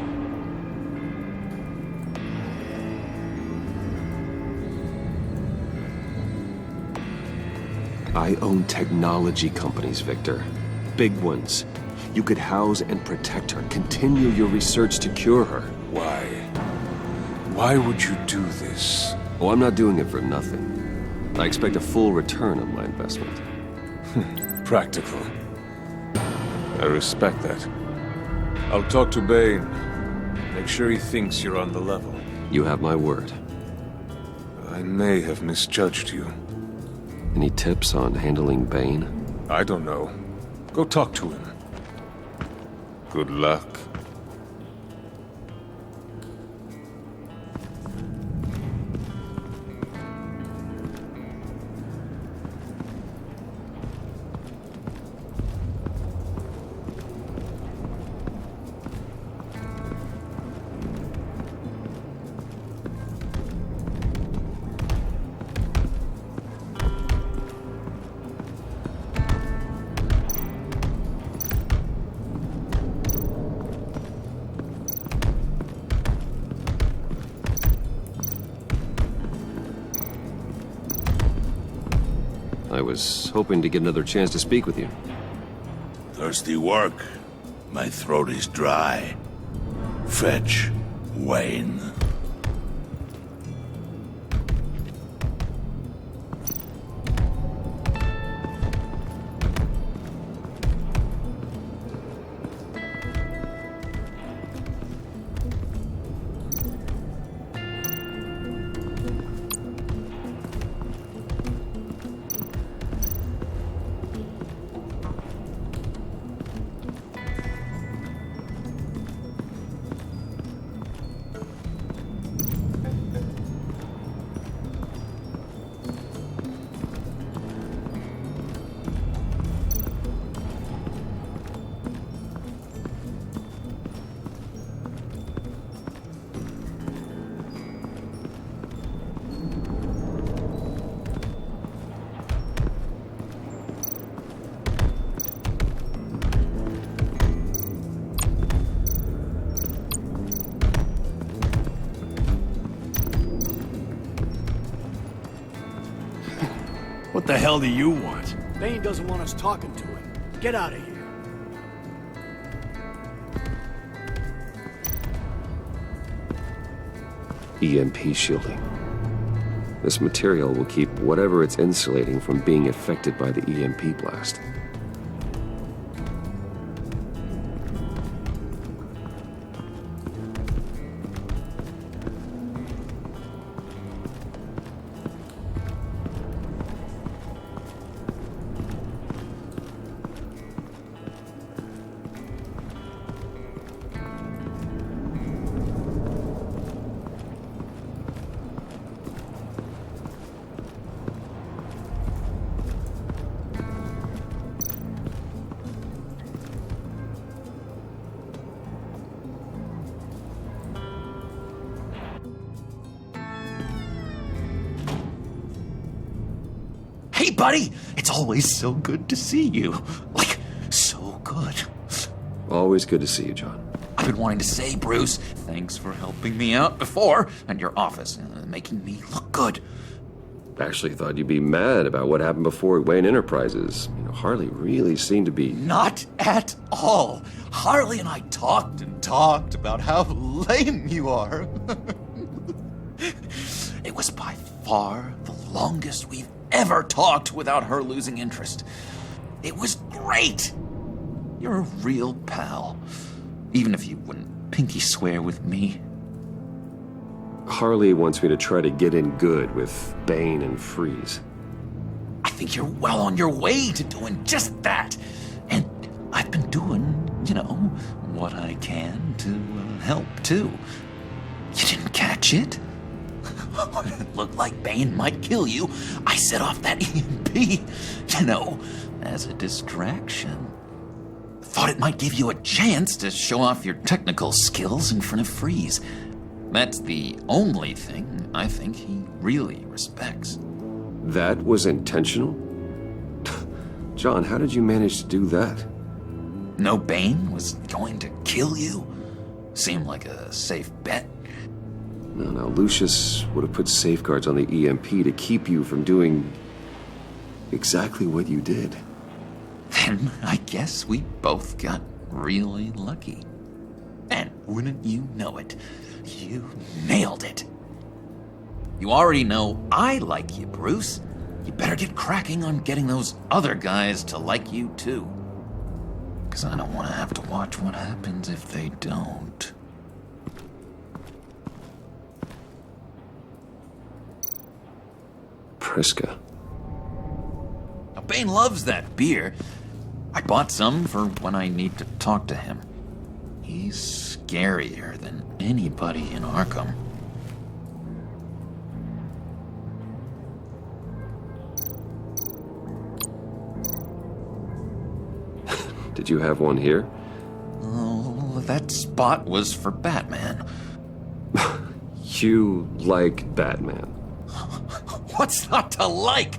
I own technology companies, Victor. Big ones. You could house and protect her, continue your research to cure her. Why? Why would you do this? Oh, I'm not doing it for nothing. I expect a full return on my investment. Practical. I respect that. I'll talk to Bane. Make sure he thinks you're on the level. You have my word. I may have misjudged you. Any tips on handling Bane? I don't know. Go talk to him. Good luck. I was hoping to get another chance to speak with you. Thirsty work. My throat is dry. Fetch, Wayne. What the hell do you want? Bane doesn't want us talking to him. Get out of here. EMP shielding. This material will keep whatever it's insulating from being affected by the EMP blast. Hey, buddy! It's always so good to see you. Like, so good. Always good to see you, John. I've been wanting to say, Bruce, thanks for helping me out before, and your office, making me look good. Actually thought you'd be mad about what happened before at Wayne Enterprises. You know, Harley really seemed to be... Not at all. Harley and I talked and talked about how lame you are. It was by far the longest we've ever talked without her losing interest. It was great. You're a real pal. Even if you wouldn't pinky swear with me? Harley wants me to try to get in good with Bane and Freeze. I think you're well on your way to doing just that. And I've been doing, what I can to help, too. You didn't catch it? It looked like Bane might kill you. I set off that EMP, as a distraction. Thought it might give you a chance to show off your technical skills in front of Freeze. That's the only thing I think he really respects. That was intentional? John, how did you manage to do that? No, Bane was going to kill you? Seemed like a safe bet. No, Lucius would have put safeguards on the EMP to keep you from doing exactly what you did. Then I guess we both got really lucky. And wouldn't you know it, you nailed it. You already know I like you, Bruce. You better get cracking on getting those other guys to like you, too. Because I don't want to have to watch what happens if they don't. Priska. Now, Bane loves that beer. I bought some for when I need to talk to him. He's scarier than anybody in Arkham. Did you have one here? Oh, that spot was for Batman. You like Batman? What's not to like?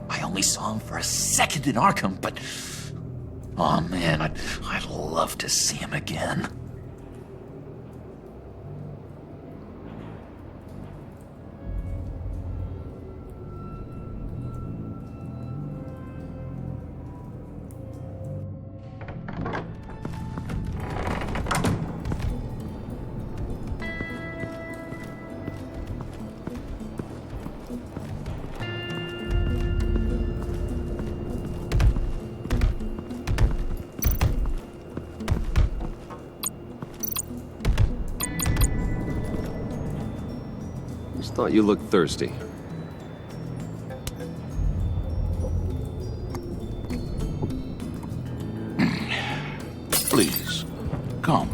I only saw him for a second in Arkham, but... oh man, I'd love to see him again. Thought you looked thirsty. Please, come.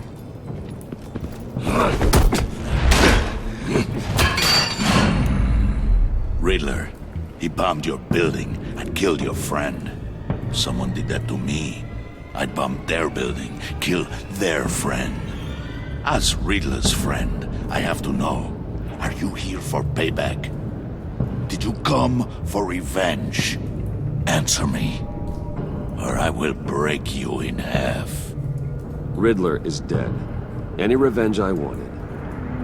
Riddler, he bombed your building and killed your friend. Someone did that to me. I'd bomb their building, kill their friend. As Riddler's friend, I have to know. Are you here for payback? Did you come for revenge? Answer me, or I will break you in half. Riddler is dead. Any revenge I wanted,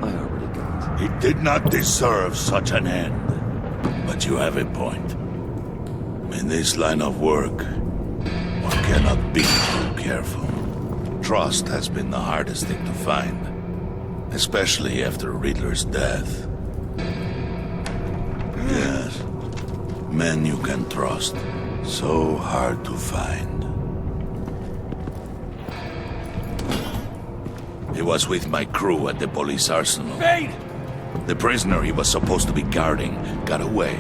I already got. He did not deserve such an end. But you have a point. In this line of work, one cannot be too careful. Trust has been the hardest thing to find. Especially after Riddler's death. Yes. Men you can trust. So hard to find. He was with my crew at the police arsenal. Bane! The prisoner he was supposed to be guarding got away.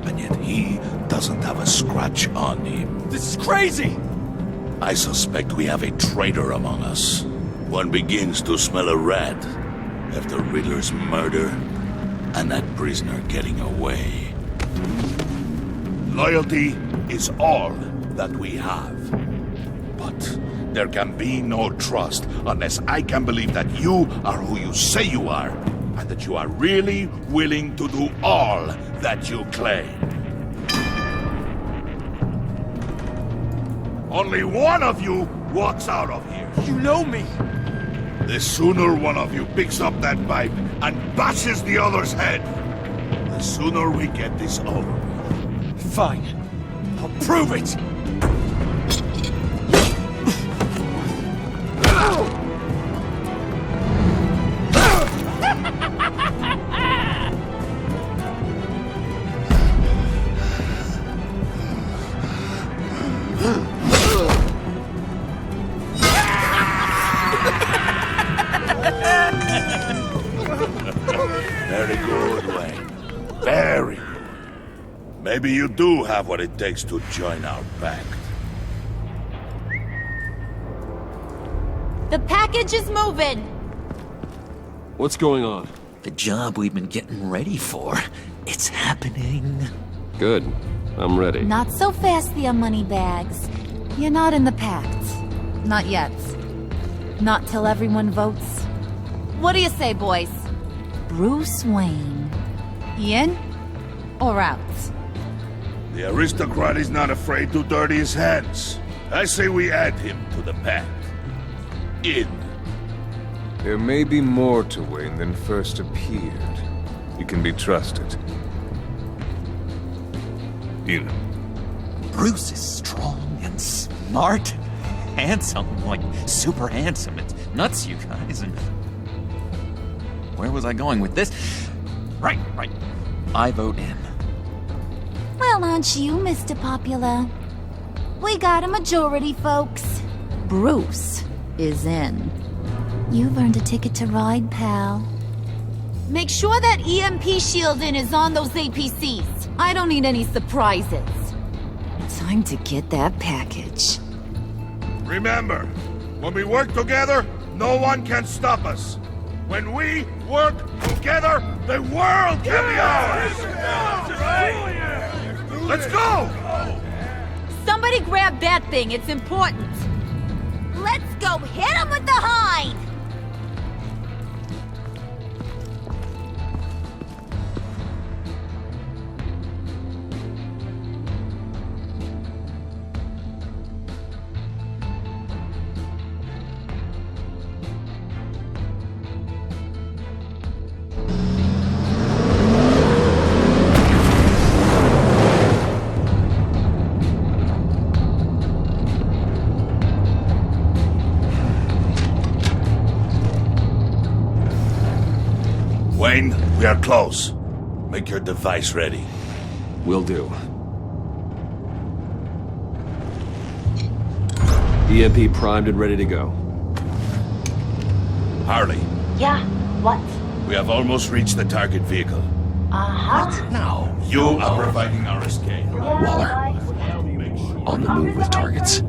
And yet he doesn't have a scratch on him. This is crazy! I suspect we have a traitor among us. One begins to smell a rat after Riddler's murder and that prisoner getting away. Loyalty is all that we have. But there can be no trust unless I can believe that you are who you say you are and that you are really willing to do all that you claim. Only one of you walks out of here. You know me! The sooner one of you picks up that pipe and bashes the other's head, the sooner we get this over. Fine. I'll prove it! Wayne. Very good. Maybe you do have what it takes to join our pact. The package is moving! What's going on? The job we've been getting ready for. It's happening. Good. I'm ready. Not so fast, the Moneybags. You're not in the pact. Not yet. Not till everyone votes. What do you say, boys? Bruce Wayne. In or out? The aristocrat is not afraid to dirty his hands. I say we add him to the pact. In. There may be more to Wayne than first appeared. You can be trusted. In. Bruce is strong and smart, handsome, like super handsome. It's nuts, you guys. And where was I going with this? Right. I vote in. Well, aren't you, Mr. Popular? We got a majority, folks. Bruce is in. You've earned a ticket to ride, pal. Make sure that EMP shielding is on those APCs. I don't need any surprises. Time to get that package. Remember, when we work together, no one can stop us. When we work together, the world can be ours! Let's go! Somebody grab that thing, it's important. Let's go hit him with the hind! Wayne, we are close. Make your device ready. Will do. EMP primed and ready to go. Harley, Yeah, what? we have almost reached the target vehicle. What? No. You are providing our escape. Waller, on the move with targets.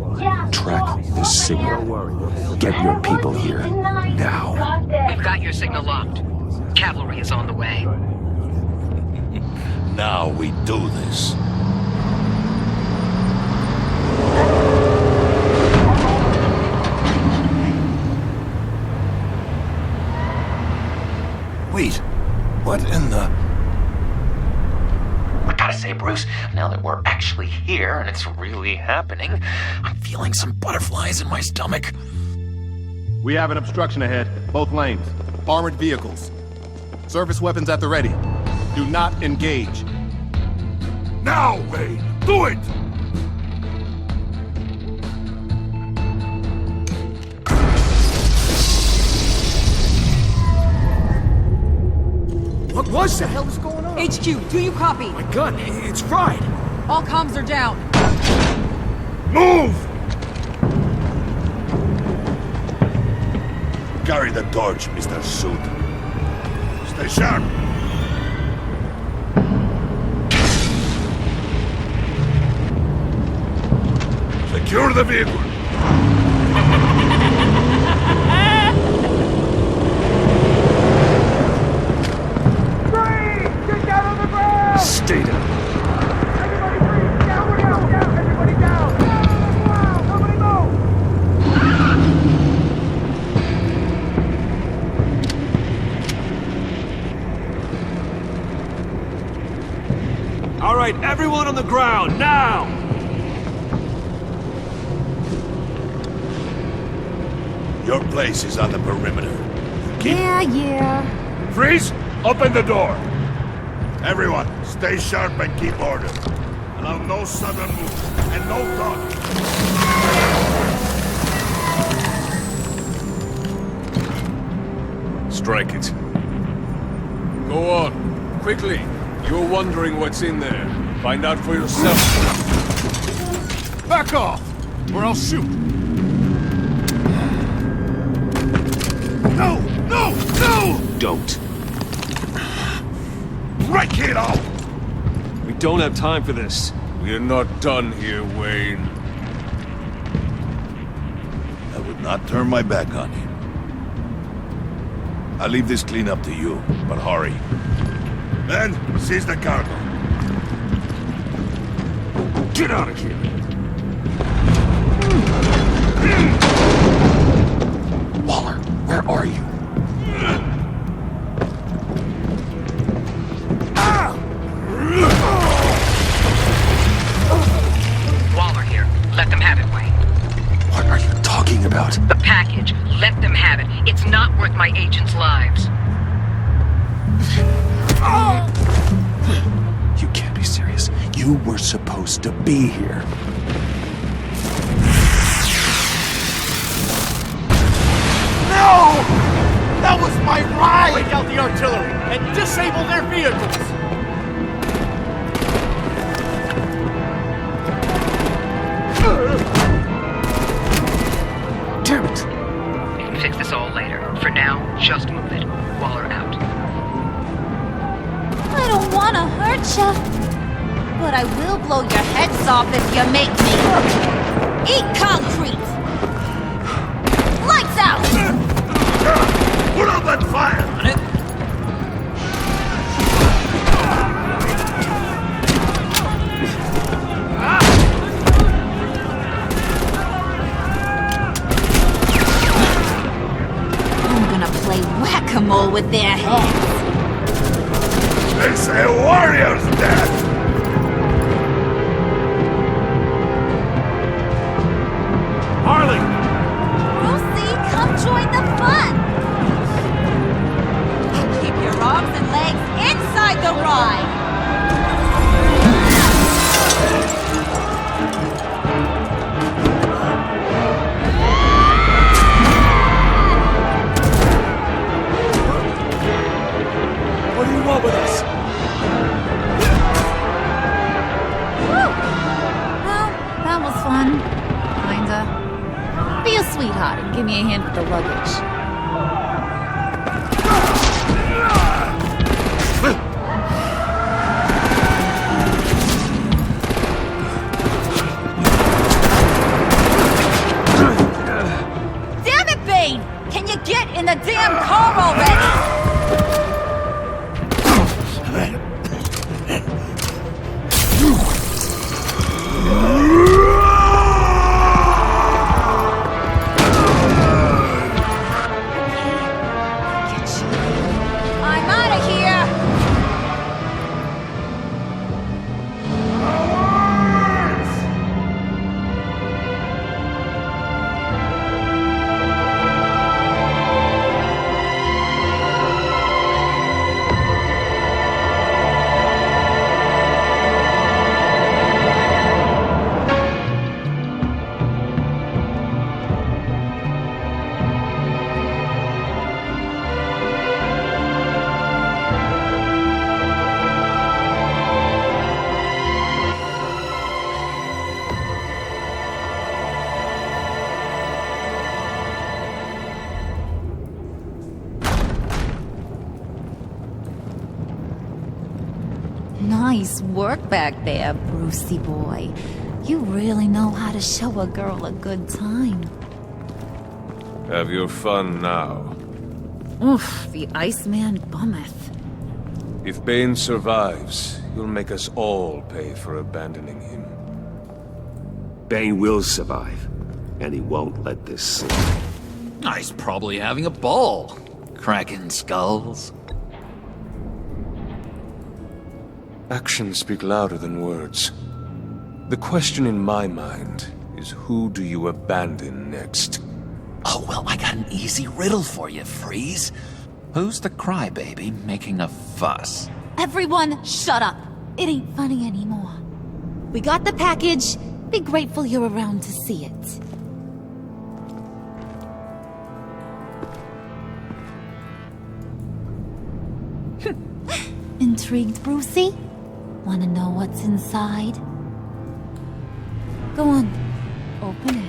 Track the signal. Get your people here, now. We've got your signal locked. Cavalry is on the way. Now we do this. Wait, what in the... I gotta say, Bruce, now that we're actually here and it's really happening, I'm feeling some butterflies in my stomach. We have an obstruction ahead, both lanes. Armored vehicles. Service weapons at the ready. Do not engage. Now, Wayne! Do it! What was that? What the hell is going on? HQ, do you copy? My gun, it's fried. All comms are down. Move! Carry the torch, Mr. Suit. Stay sharp. Secure the vehicle. Get down on the ground! Stay down. Everybody breathe! Down! Everybody down! Down! Nobody move! All right, everyone on the ground, now! Your place is on the perimeter. Yeah. Freeze! Open the door! Everyone, stay sharp and keep order. Allow no sudden moves and no talking. Strike it. Go on. Quickly. You're wondering what's in there. Find out for yourself. Back off, or I'll shoot. No! No! No! Don't. right, kiddo! We don't have time for this. We are not done here, Wayne. I would not turn my back on you. I'll leave this clean up to you, but hurry. Men, seize the cargo. Get out of here! Waller, where are you? Waller here. Let them have it, Wayne. What are you talking about? The package. Let them have it. It's not worth my agents' lives. You can't be serious. You were supposed to be here. No! That was my ride! Break out the artillery and disable their vehicles! Damn it! We can fix this all later. For now, just move it. Waller out. I don't want to hurt ya, but I will blow your heads off if you make me. Eat concrete! Lights out! Put out that fire! On it? I'm gonna play whack-a-mole with their heads. It's a warrior's death! Harley! Lucy, come join the fun! Keep your arms and legs inside the ride! What do you want with us? Woo! Well, that was fun. Kinda. Be a sweetheart and give me a hand with the luggage. Damn it, Bane! Can you get in the damn car already? I'm out of here! Nice work back there, Brucey boy. You really know how to show a girl a good time. Have your fun now. Oof, the Iceman bummeth. If Bane survives, you'll make us all pay for abandoning him. Bane will survive, and he won't let this slide. He's probably having a ball. Cracking skulls. Actions speak louder than words. The question in my mind is, who do you abandon next? Oh, well, I got an easy riddle for you, Freeze. Who's the crybaby making a fuss? Everyone, shut up. It ain't funny anymore. We got the package. Be grateful you're around to see it. Intrigued, Brucey? Wanna know what's inside? Go on, open it.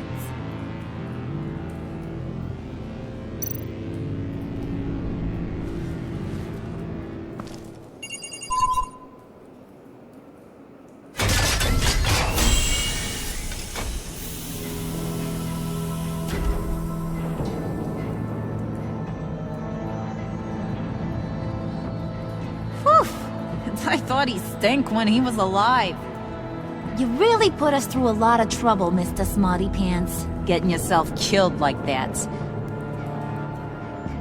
I thought he stank when he was alive. You really put us through a lot of trouble, Mr. Smarty Pants. Getting yourself killed like that.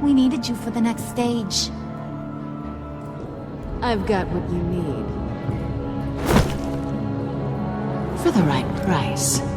We needed you for the next stage. I've got what you need. For the right price.